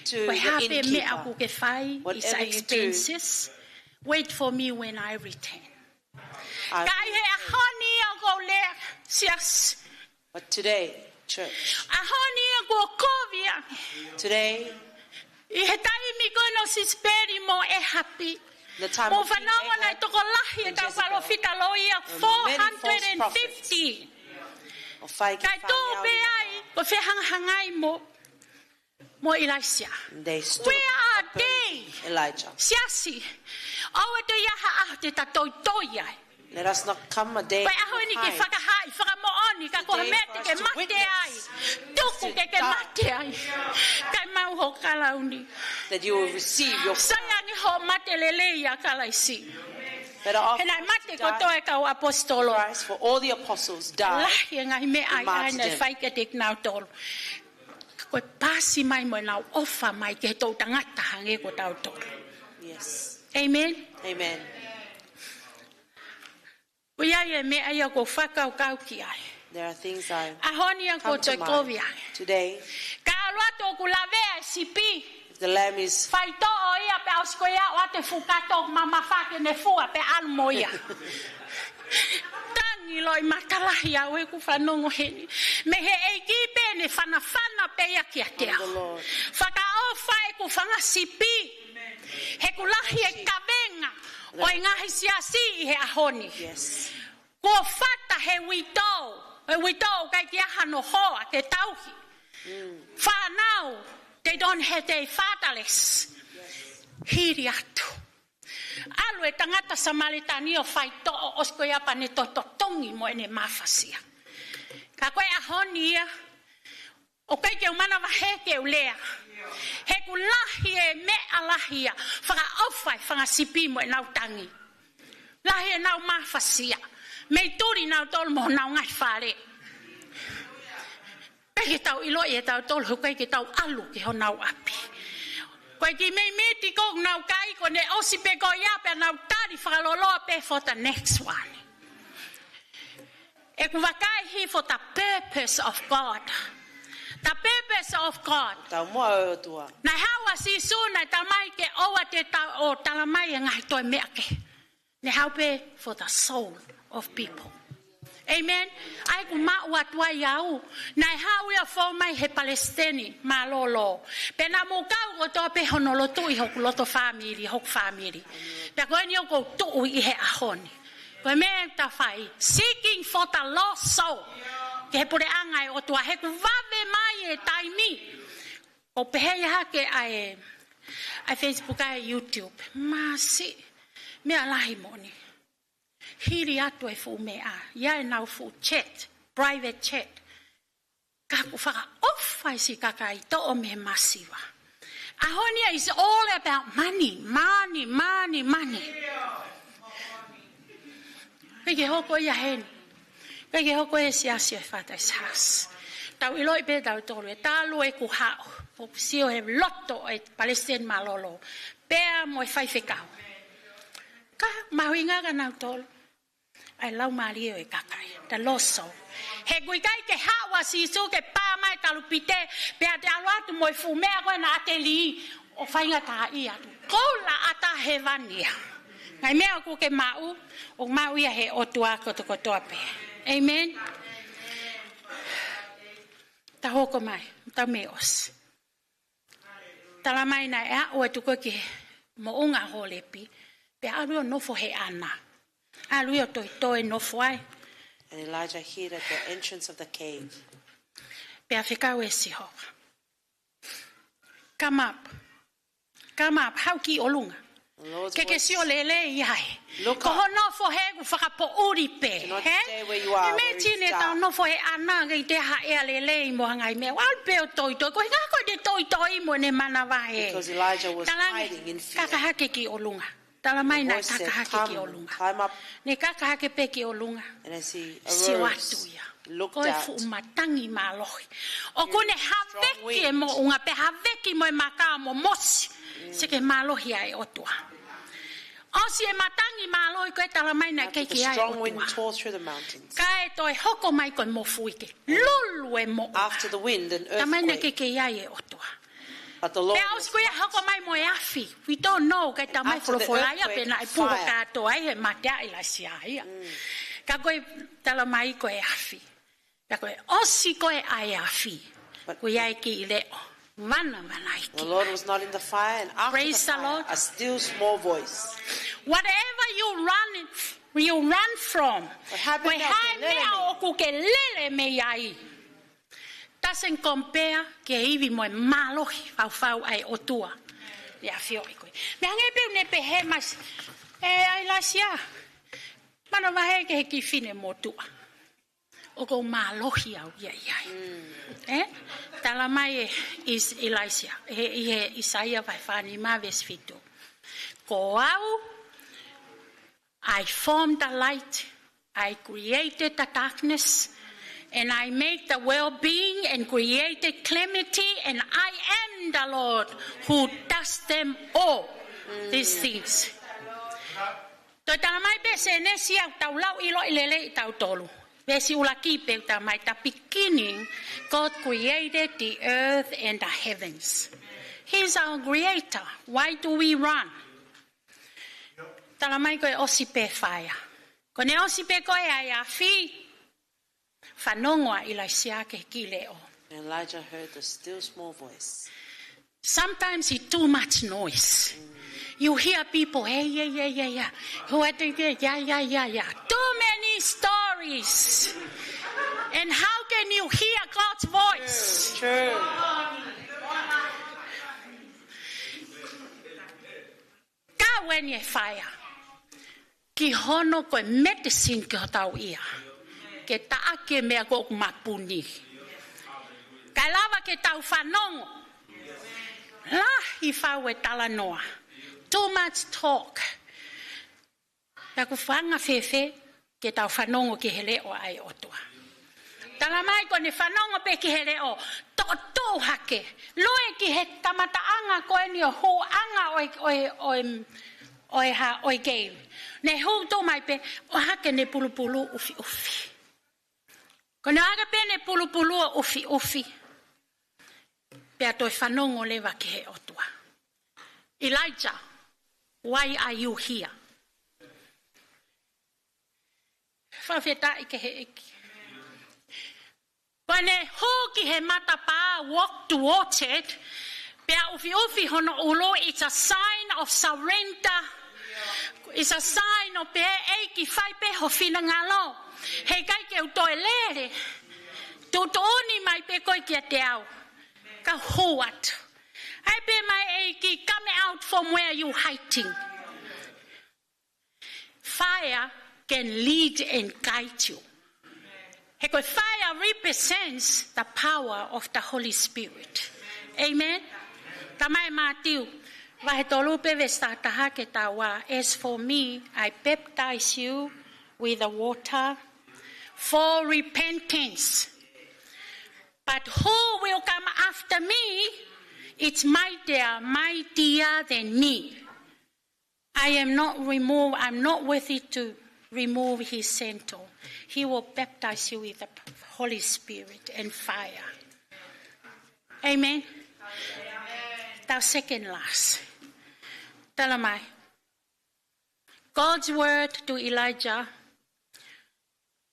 to the innkeeper, whatever you do, wait for me when I return. But today, church, today, the time of being and Jezebel, many false prophets of they stood up Elijah. Let us not come a day to hide. That you will receive your better off to die Christ, for all the apostles died in martyrdom. Yes. Amen. Amen. There are things I come to mind today. If the lamb is loi matalahi a we ku whanongo heni. Me he ekipe ne whanawhana peia ki a te ao. Whakaofa e ku whangasipi. He ku lahi e kawenga o e ngahi siasi I he ahoni. Ko whata he witau. E witau kai ki aha no hoa ke tauhi. Whanau, they don't have their fatherless. Hiri atu. Alwe tangata Samaritani o whai to'o osko ia pane tototongi mo ene mafasia. Ka koe ahoni ia, o kai ke umana wahe ke ulea. He ku lahi e me alahi ia, whaka aufai whanga sipi mo e nau tangi. Lahi e nau mafasia, mei turi nau tolu mo nau ngai whare. Kai ke tau iloi e tau tolu, kai ke tau alu ke ho nau api. Koe ki mei meti kong nau kai ko ne osipe ko ia pe nau tai whakari whakaloloa pe for the next one. E ku wakai hi for the purpose of God. The purpose of God. Na hawa si suna tamai ke owa te ta o talamai ngai toi meake. Ne haupe for the soul of people. Amen. Ai ku maua tua iau. Nai hau ia fo mai he Palestini malolo. Pe na mo kau o to pe honolotu I hoku loto family, hok family. Pe ko ni o ko tu I he ahoni. Ko me ta fai seeking for the lost soul. Ke he pure angai o tua he ku vave mai e taimi. O pe he ha ke ai Facebook ai YouTube. Masi me alahi moni. Hiri atu e fu mea. Ia e nau fu chat. Private chat. Kaku whaka ofai si kakai to o me masiwa. Ahonia is all about money. Money, money, money. Keke hoko ia heni. Keke hoko e si asio e whatais has. Tau iloi pe tau tolu e talu e ku hao. Foku sio he loto e Palestine malolo. Pea mo e whaifekau. Ka mahuinga ka nau tolu. Ai lau mario e kakai. The lost soul. He guikai ke hawa si su ke pa mai talupite. Pea te alu atu mo e fumea koe na ateli. O whainga taha I atu. Koula ata he vania. Ngai mea ku ke mau. O mau ia he otua kotokotoa pe. Amen. Ta hoko mai. Ta meos. Tala mai na ea o e tuko ki mo unga holepi. Pe alu nofo he ana. Alu o toi nofo ai. And Elijah hid at the entrance of the cave. Pe afekau e si hoa. Come up. Come up. Hauki o lunga. Ke si o lele iai. Ko ho nofo he ku whakapo uri pe. Do not stay where you are, where it's Imagine tau nofo he ana kei te ha ea lele I mo hangai mea. Wal pe o toi. Ko hinga ko te toi mo ne mana wahe. Because Elijah was hiding in fear. Kakahake ki o lunga. Tala mai na kakahake ki o lunga. Climb up. Ne kakahake pe ki o lunga. And as he Si arose, watu ia. looked Koe out. fu matatangi malohi. O kone haveki e mo unga pe haveki mo e maka mo mosi. Seke malohi ai otua. O si e matangi malohi koe tala mai na After the keiki ai strong wind otua. tore through the mountains. Kae toi hoko mai koe mo fuike. Lulu e mo. After the wind, an Tamai na earthquake. keiki ai e otua. But the Lord Pe was aus koe hoko mai mo e afi. We don't know kai tamai After the folofolaya pe na e puho earthquake, kato ai he matea I la sia ia. Ka koe tala mai koe afi. Ka koe osi koe ai afi. But- Koe ai ki I leo. Mana The iki. Lord was not in the fire, and after Praise the the fire, Lord. a still small voice. Whatever you run from. What happened Koe now, hai ke lele mea me. o ku ke lele me ai. Doesn't compare ke iwi mo e malohi fau ai otua. Ia fio I koe. Me hange peu ne pe he mas. Ai lasia. Mana wahe ke he ki fine mo tua. O ko malohi au ia. Tala mai is Elijah. He Isaiah vai fani ma ves fito. Ko au. I formed the light. I created the darkness. And I made the well-being and created calamity. And I am the Lord who does them all. These things. Toi tala mai bese nesi au tau lau ilo ilele tau tolu. Besi ulaki pe tau mai the beginning God created the earth and the heavens. He's our creator. Why do we run? Tala mai koe osi pe whaia. Kone osi pe koe ai a fi. Whanongoa I lai siake ki leo. And Elijah heard the still small voice. Sometimes it's too much noise. You hear people, hey, yeah. Who are they? Yeah. Too many stories. And how can you hear God's voice? True. Ka when you fire. Ki hono koe medicine ki ho tau ia. Ke taake mea ko mapuni. Ka lava ke tau whanongo. Lahi whau e tala noa. Too much talk. Ka ku whanga whewhe ke tau whanongo ki he leo ai otua. Tala mai ko ne whanongo pe ki he leo. Tō hake. Loe ki he tamataanga koe ni o hu anga oi ha oi game. Ne hu to mai pe o ha ke ne pulu ufi. Kona aga pe ne pulu ufi. Pe to fanongo leva ke he otua. Elijah, why are you here? Whawheta ike he eki. Pane hoki he matapa walk towards it. Pea ufi hono ulo, it's a sign of surrender. It's a sign of pe eki whai pe ho whina ngalo. He kai ke utoe lere. Tutoni mai pe koi kia te au. Ka huat. Hai pe mai eki come out from where you hiding. Fire can lead and guide you. Because fire represents the power of the Holy Spirit. Amen. Tamai Matthew, as for me, I baptize you with the water for repentance. But who will come after me? It's mightier than me. I'm not worthy to remove his sandal. He will baptize you with the Holy Spirit and fire. Amen. Our second last. Talamai. God's word to Elijah.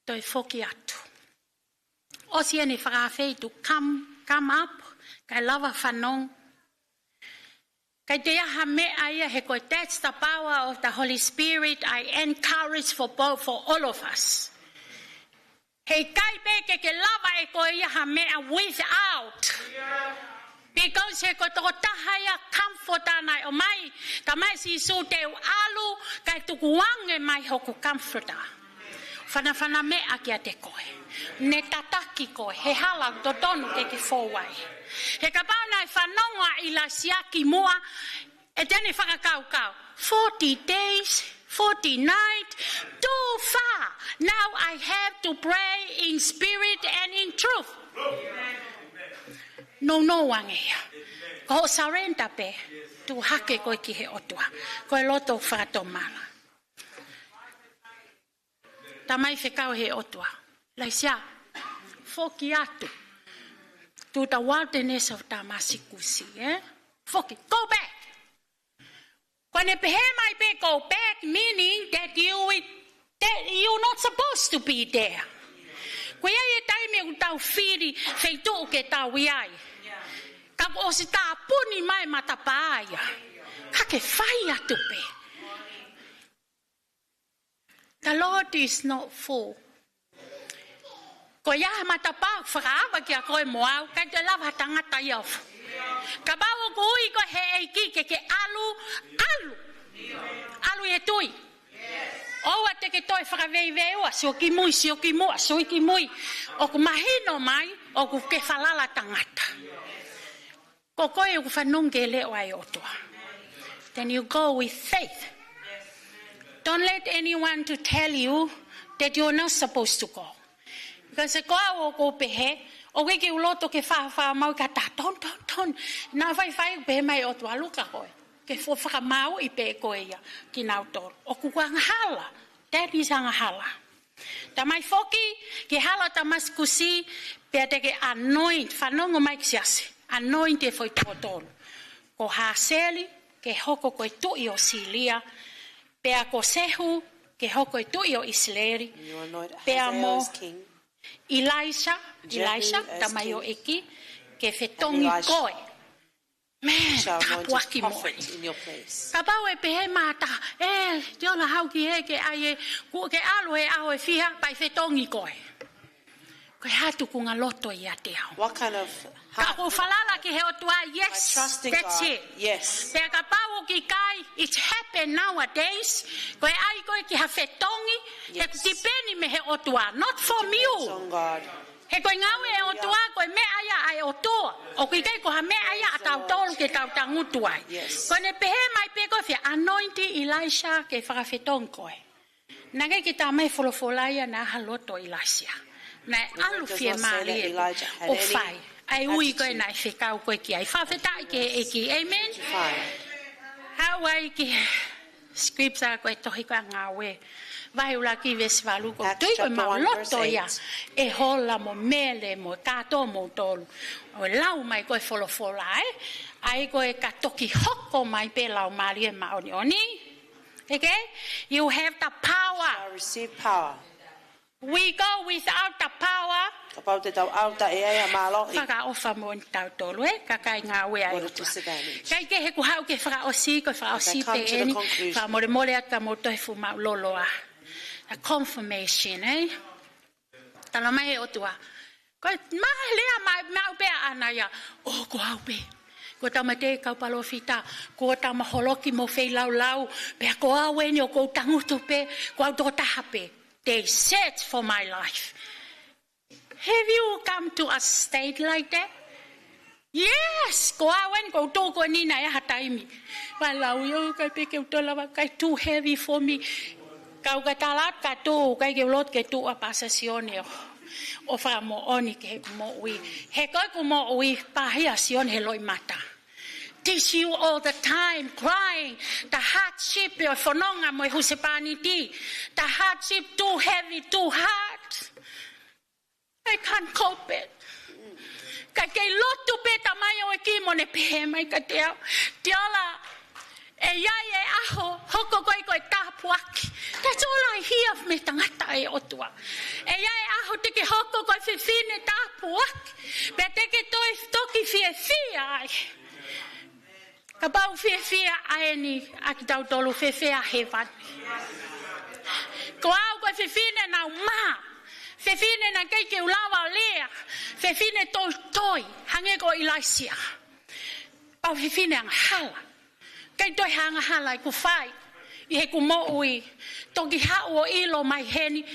Toi foki atu. Osiani whakawhei to come up. Kai lava whanong. Kai te aha me aia he koe, that's the power of the Holy Spirit. I encourage for all of us. He kai peke ke lava e koe iaha mea without. Because he koe toko tahaya comfort anai o mai. Ka mai si su te alu kai tuku wange mai hoku comforter. Whana mea kia te koe. Ne tataki koe. He hala totonu ke fōwai. He ka paunai whanonga i la siaki mua. E tene whakakau. 40 days, 40 nights, too far. Now I have to pray in spirit and in truth. No wangea. Ko surrender pe. Tu hake koe ki he otua. Koe loto whakatomala. Tamai whekau he otua. Laisia, foki atu. To the wilderness of Damasikusi, Foki, go back. When it might be go back, meaning that you're not supposed to be there. Kaya time you tau firi feito ke tau wiai. Ka o si ta puni mai matapaya. Ka ke fire to be. The Lord is not full. Ko ya matapa fraba ki ko moau ka te lava tangata yof. Ka bawo ko i ko he ki ke alu e tui. O ate ke toi whakaweiweo, sio ki mui, sio ki mui. O ku mahino mai, o ku ke whalala tangata. Ko koe ku whanunge leo ai otua. Then you go with faith. Don't let anyone to tell you that you're not supposed to go. Because ko o ko pehe, o ke uloto ke wha mau ka ta ton. Na vai pehe mai otua luka koe. Ke whakamau i pe koe ia ki nautoro. O kukuanga hala. That is anga hala. Ta mai foki ke hala Damaskusi pe te ke anoint. Whanongo mai kisiase. Anoint e foi tōtoro. Ko Haaseli ke hoko koe tui o Silia. Pea ko Sehu ke hoko e tui o Isleri. Pea mo Elisha, tamai o eki ke whetongi koe. Man, tapuaki moe. Ka pau e pehe mata, tiona hau ki he ke aie, ke alu he au e whiha, pai whetongi koe. Koe hatu kunga loto i a te au. What kind of... Ka ko whalala ki he otua, yes, that's God. it. Yes. Pea ka pau ki kai, it's happened nowadays. Koe ai koe ki ha whetongi, he tipeni me he otua, not from you. On God. He koe ngawe e otua, koe me aya ai otua. O kui kai ko ha me aya a tau tolu ke tau tangutuai. Yes. Koe ne pehe mai pe koe whia anointing Elisha ke whakawhetong koe. Nage ki tā mai wholofolaia na haloto Elisha. Na alu fie maali e o whai. Ai ui koe nai whekau koe ki ai. Whawhetai ke eki. Amen? Hawai ki Scripture koe tohi ka ngawe. Vai ula ki vesi valu ko. Acts Tui koe chapter mau 1, loto verse ia. 8. E hola mo mele mo kato mo tolu. O lau mai koe folofola Ai koe ka toki hoko mai pe lau mari e maoni oni. Okay? You have the power. Shall receive power. We go without the power. Kapau te tau auta e ai a mālohi. Whaka ofa mo ni tau tolu kakai ngā wea What i a utua. disadvantage. Kai ke he ku hau ke whaka osi, ko whaka osi come pe to the eni. conclusion. Whaka more more aka mo toi fu mau loloa. A confirmation, Tala mai e otua. Ko maha lea mau pe ana ia. O ko hau pe. Ko tamate kau palofita. Ko tama holoki mo fei lau lau. Pe ko awe ni o ko tangutu pe. Ko au toko taha pe. They set for my life. Have you come to a state like that? Yes, ko awen ko to ko ni na ya hataimi. Walau yo kai pe ke utola wa kai too heavy for me. Kau ka talat ka tu kai ke lot ke tu a pasasione. O fa mo oni ke mo ui. He ko ko mo ui pa hia sion he loi mata. Teach you all the time, crying. The hardship, whanonga mo husepani ti. The hardship too heavy, too hard. I can't cope it. Ka kei lotu pe tamai o e ki mo ne pehe mai ka te au. Te ala, e iai e aho, hoko koe tāpuaki. That's all I hear me tangata e otua. E iai aho teke hoko koe whiwhine tāpuaki. Pe teke toi toki whiwhia ai. Ka bau whiwhia ai ni, aki tau tolu whiwhia he vani. Ko au koe whiwhine nau maa. Fefine na kei ke ulawa lea. Fefine toi, hange ko ilaisia. Pau fefine ang hala. Kei toi hanga hala I ku whai. I he ku mo ui. Toki hau o ilo mai heni.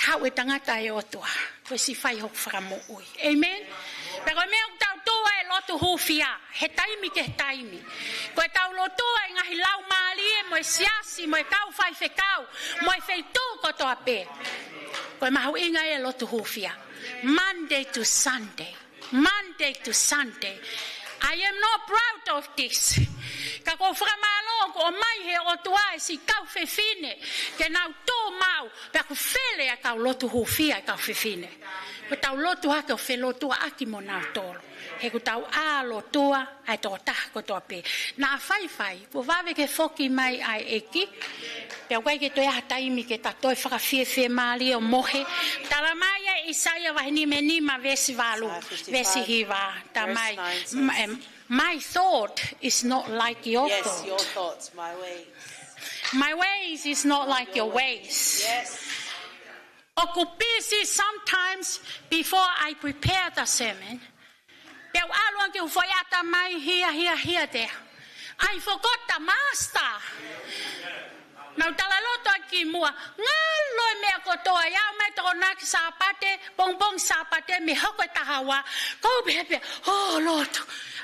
Hau e tangata e otua. Koe si whai hok whakamo ui. Amen? Pero mea tau toa e lotu hufia. He taimi ke he taimi. Koe tau lotua e ngahi lau maalie. Mo e siasi, mo e kau whai whekau. Mo e wheitu kotoa pe. Koe mahu inga e lotu hufia. Monday to Sunday. Monday to Sunday. I am not proud of this. Ka ko whakamalo ko o mai he o tua e si kau whewhine. Ke nau tō mau. Pea ku whele a kau lotu hufia e kau whewhine. Ko tau lotu hake o whelotua aki mo nau tōlo. He ku tau a lotua ai tō taha ko tō pe. Nā whai. Ko wawe ke whoki mai ai eki. Pea koe ke toi aha taimi ke ta toi whakawhiewhie maali o mohe. Tala mai e Isaia wahini me nima vesi walu. Vesi hiwa. Ta mai. My thought is not like your Yes, thought. your thoughts, my ways. My ways is not like your ways. Yes. Oku busy sometimes before I prepare the sermon. Pea aluan ke ufoiata mai here there. I forgot the master. Nau talaloto aki mua. Ngaloi mea kotoa iau mai toko naki sapate. Bongbong sapate me hoko tahawa. Ko behe. Oh Lord.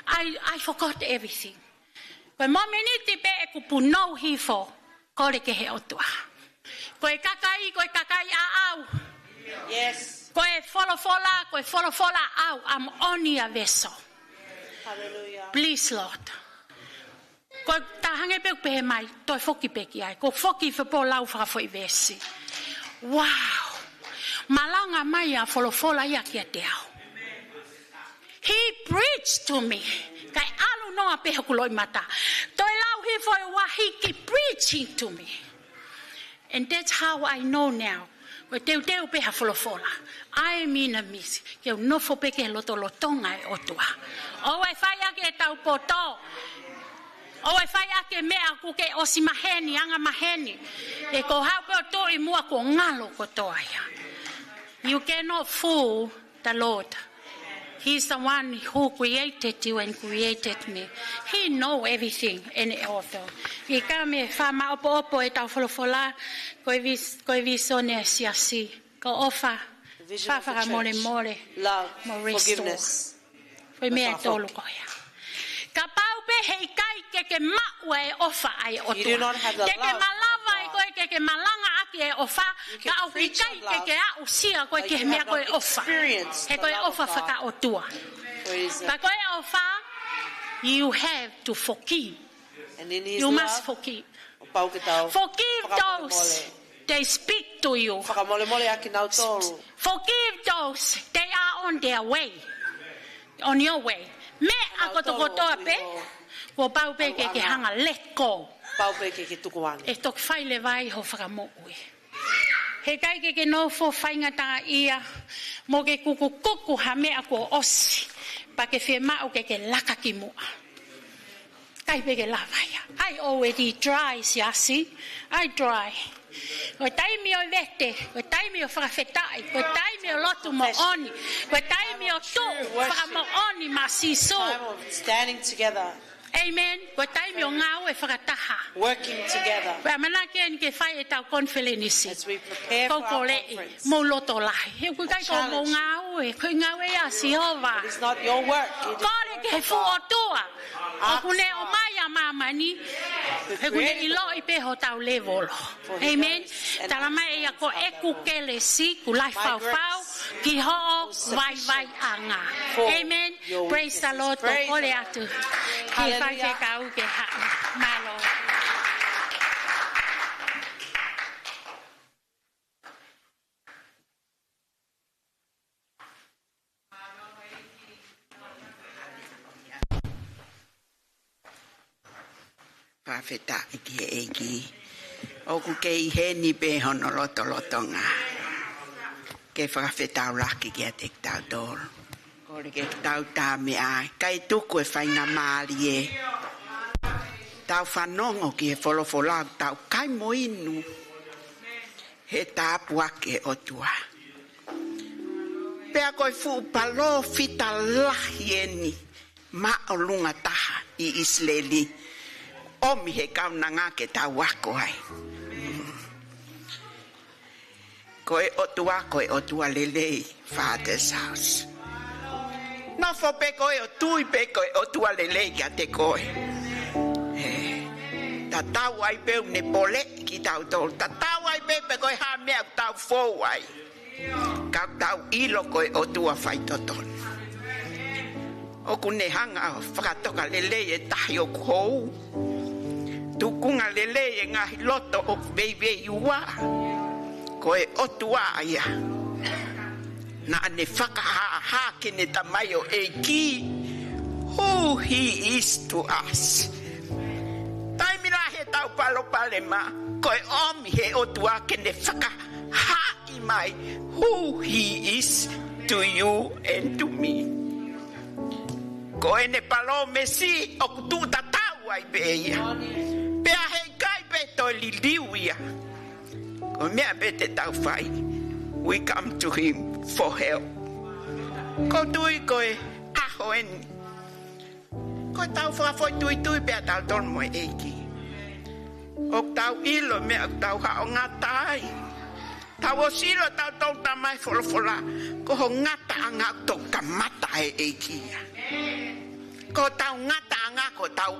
I forgot everything. Koe mominiti pe e kupunou hifo. Kore ke he otua. Koe kakai a au. Yes. Koe folofola au. I'm only a vessel. Hallelujah. Please, Lord. Ko tahange pe pehe mai, toi foki peki ai. Ko foki fepo lau whakafo I vesi. Wow. Malanga mai a folofola ia kia te au. He preached to me. Kai alu noa pehe kuloi mata. Toi lau he foi wa he keep preaching to me. And that's how I know now. Ko teu peha folofola. I mean a miss. Ke nofo peke lotonga e otua. O e whai ake e tau poto. O e whai ake mea kuke o si maheni, anga maheni. E ko hau pe o to I mua ko ngalo ko toaya. You cannot fool the Lord. He's the one who created you and created me. He know everything and also. I ka me whama opo e tau wholofola, koe visone siasi. Ko ofa, whawhaka more. Love, Mo restore. forgiveness. Koe mea tolu koea. Ka pau pe hei kai ke maua e ofa ai otua. You do not have the Ke love malava of e God. koe ke malanga aki e ofa. You Ka can au preach kai of love, ke a usia koe but ke you mea have koe not ofa. experienced He the koe love ofa of God. whaka otua. Praise Him. Ka koe ofa, you have to forgive. And in His You love, must forgive. Forgive those they speak to you. Forgive those they are on their way. On your way. Me akotokotoa pe. Ko pau pe ke hanga let go. E tok fai le vai ho whakamo'ui. He kai ke no fo whainga tā ia. Mo ke kuku ha mea ko osi. Pa ke whi mao ke laka ki mua. Kai pe ke la vaia. I already dry, siasi. I dry. Ko taimi o vete. Ko taimi o whakawhetai. Ko taimi o lotu mo oni. Ko taimi o tu whakamo oni ma siso. Standing together. Amen. Ko taimi o ngau e whakataha. Working together. Wa manake ni ke whai e tau konfelenisi. As we prepare for our conference. Mo loto lahi. He ku kai ko mo ngau e. Ko ngau e a Sihova. It's not your work. Kore ke fu o tua. O kune o maya mamani. He kune ilo i peho tau levolo. Amen. Talama e a ko eku kele si ku lai fau fau. Ki ho vai anga. Amen. Praise the Lord. Ko kore atu. Ki whai ke kau ke haa. Malo. Pawheta iki eki. Oku kei heni pe hono lotonga. Ke whakawhetau laki ki a tek tau tōru. Kore ke tau tā me ai. Kai tuku e whainga maari e. Tau whanongo ki e wholofolau tau kai moinu. He tāpu ake o tua. Pea koe fu palo fita lahi eni. Ma o lunga taha i Isleli. Omi he kauna ngā ke tau wako ai. Koe o tua lelei, Father's house. No fo pe koe o tui pe koe o tua lelei kia te koe. Ta tau ai peu ne pole ki tau tolu. Ta tau ai pe koe ha mea tau fou ai. Kau tau ilo koe o tua whai toton. O kune hanga whakatoka lelei e tahi o kuhou. Tukunga lelei e ngahi loto o vei ua. Koe o tua aia. Na ane whakaha kene tamai o e ki. Who he is to us. Taimira he tau palo pale ma. Koe omi he o tua kene whakaha i mai. Who he is to you and to me. Koe ne palo mesi o kutu tatau ai beia. Pea he kai pe to liliuia. Koe mea pe te tau whai. We come to him for help. Ko tui koe aho eni. Koe tau whakafoi tui pea tau tonu mo eiki. O tau ilo mea tau hao ngatai. Tau o silo tau tau tamai wholofola. Ko ho ngata anga tau kamata e eiki. Ko tau ngata anga ko tau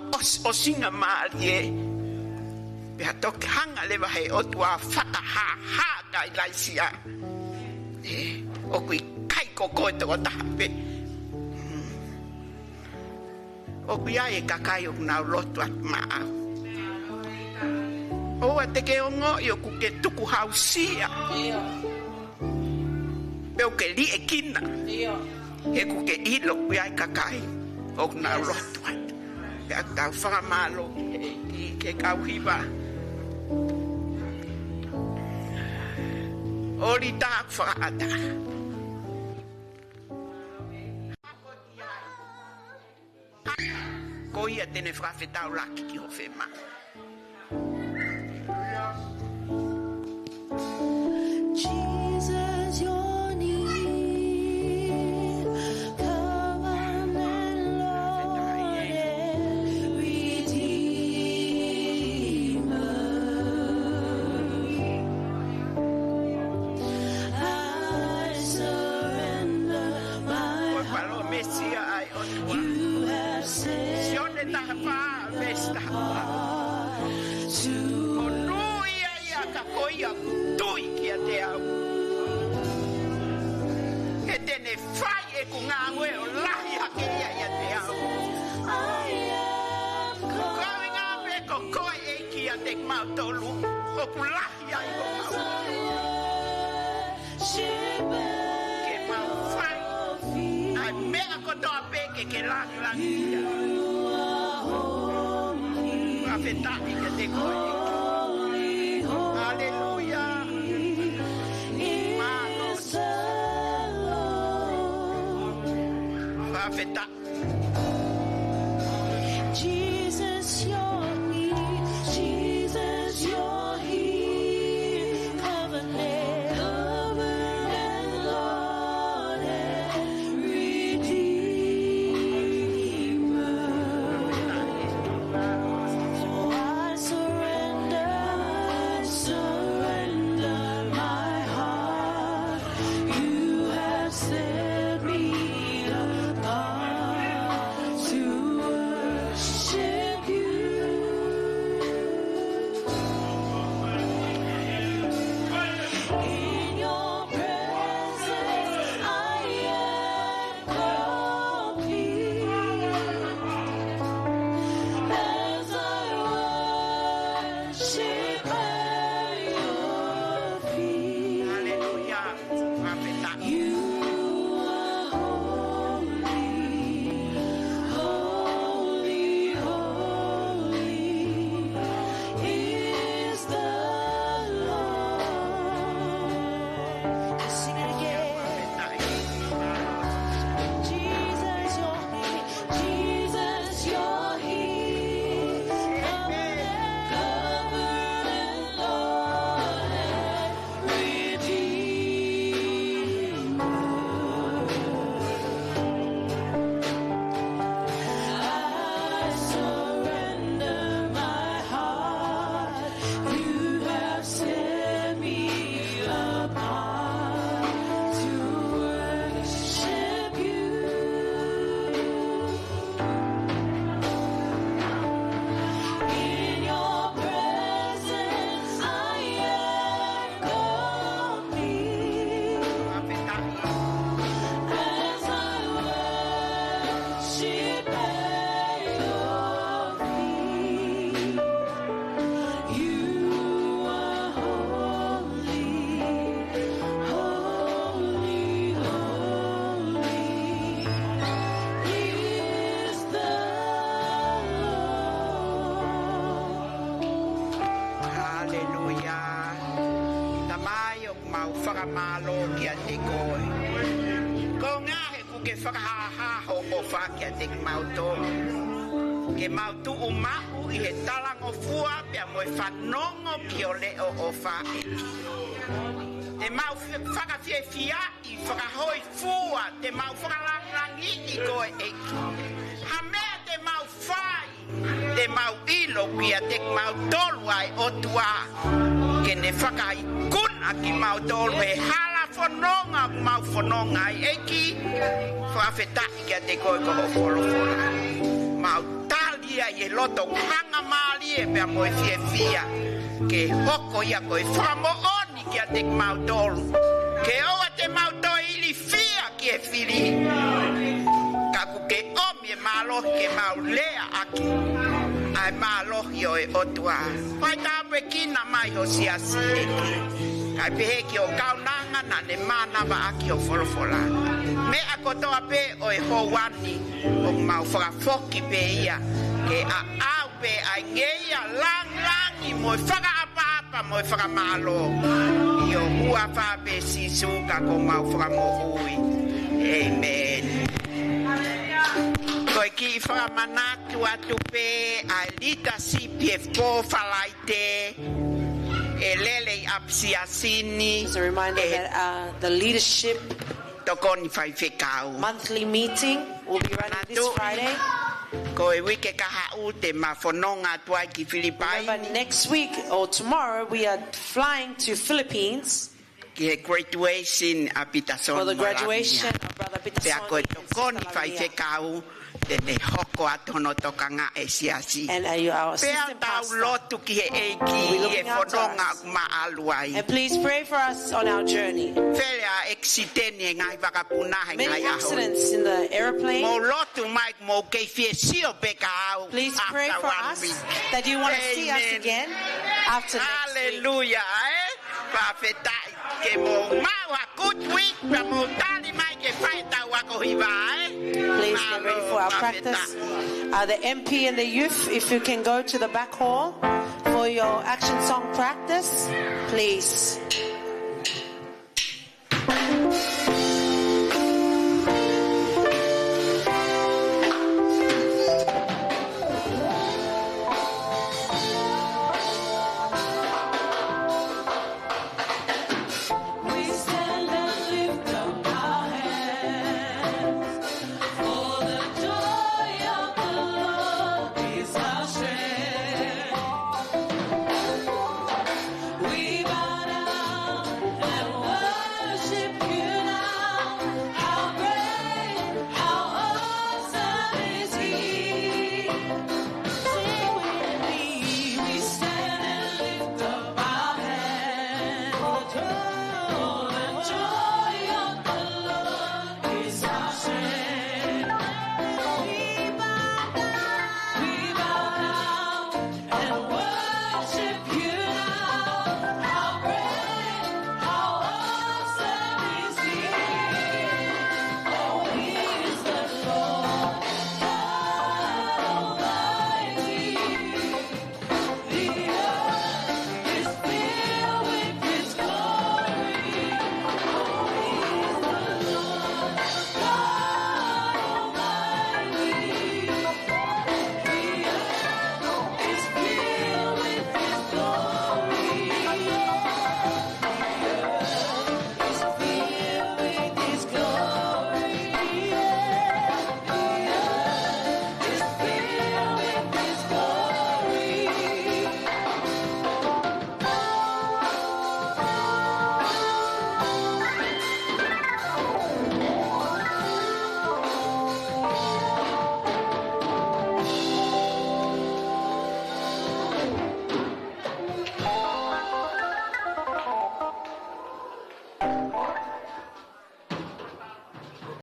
o singa maari e. Pea toki hanga lewa he o tua whakaha kai laisia. O kui kai kokoe toko tahape. O kui ai e kakai o nau lotu at maau. O a te ke o ngoi o ku ke tuku hausia. Peo ke li e kina. He ku ke ilo kui ai kakai o nau lotu at. Pea tau whakamalo ke kauhiwa. Ori tak whakaata. Ko ia tene whakawhetau laki ki ho whema. Jesus, you're near. Come on and Lord and Redeemer. I surrender my heart. You have set te mau tolu o kulahi ai o ke mau fai ai mea kotoa peke ke langi afetati ke te koe hallelujah manos afetati Jesus, you're here. Jesus, you're here. Covenant, Lord and Redeemer. So I surrender my heart. You have set me apart to worship you. In your presence, I am complete. As I worship at your feet. hallelujah afetati You are holy, holy, holy is the Lord. Let's sing it again. Jesus, you're here. Jesus, you're here. Covenant, Lord and Redeemer. I surrender my heart. You have set me apart to worship you. In your presence, I am complete. As I worship at your feet, you are holy, holy, holy is the Lord. hallelujah tamayo mau whakamalo kia te koe ko ngahe ku ke whakahaha ho o whakia te mau tōru ke mau tu o mahu i he talango fua pia moe whanongo ki o leo o whae te mau whakawhia fia i whakahoi fua te mau whakalangi i koe eki ha mea te mau whai te mau ilo kia te mau tolu ai o tua ke ne whakai kuna ki mau tolu he hala whanonga mau whanonga ai eki whakawhetai kia te koe koho wholofola mau talia i e loto hanga maali e pia moe fie fia ke hoko ia koe whamo oni kia te mau tolu ke oa te mau toi ili fia ki e fili kaku ke omi e malohi ke mau lea aki ai malohi o e otua pai tape kina mai ho siasi eki ai pehe ki o kaunanga na ne mana wa aki o wholofola me a kotoa pe o e houani o mau whakafoki pe ia ke a au pe ai ngeia lang langi mo e whaka apa mo e whakamalo i o hua whape sisuka ko mau whakamohui amen koe ki whakamanatu atu pe ai lita sipi e whalaite e lele i apsiasini Just a reminder that the leadership tokoni whai whekau monthly meeting will be running this Friday. ko e wike kaha u te mawhanonga tuai ki Filipai Remember, next week or tomorrow we are flying to Philippines ki he graduation a Peter for the graduation of Brother Peter pe a koe Soni. tokoni whai whekau Tene hoko atono tokanga e siasi. And you are our Pea assistant tau pastor. lotu ki he eki e whanonga ma'aluai. And please pray for us on our journey. Whelea eksiteni e ngai wakapunahe Many ngai aho. accidents in the airplane. Mo lotu mai mo kei fie sio peka au. Please pray for us that you want to see us again after next week. Hallelujah, Whawhetai ke mo maua kutui pa mo tali mai ke whai tau ako hiwa, Please get ready for our practice. The MP and the youth, if you can go to the back hall for your action song practice, please.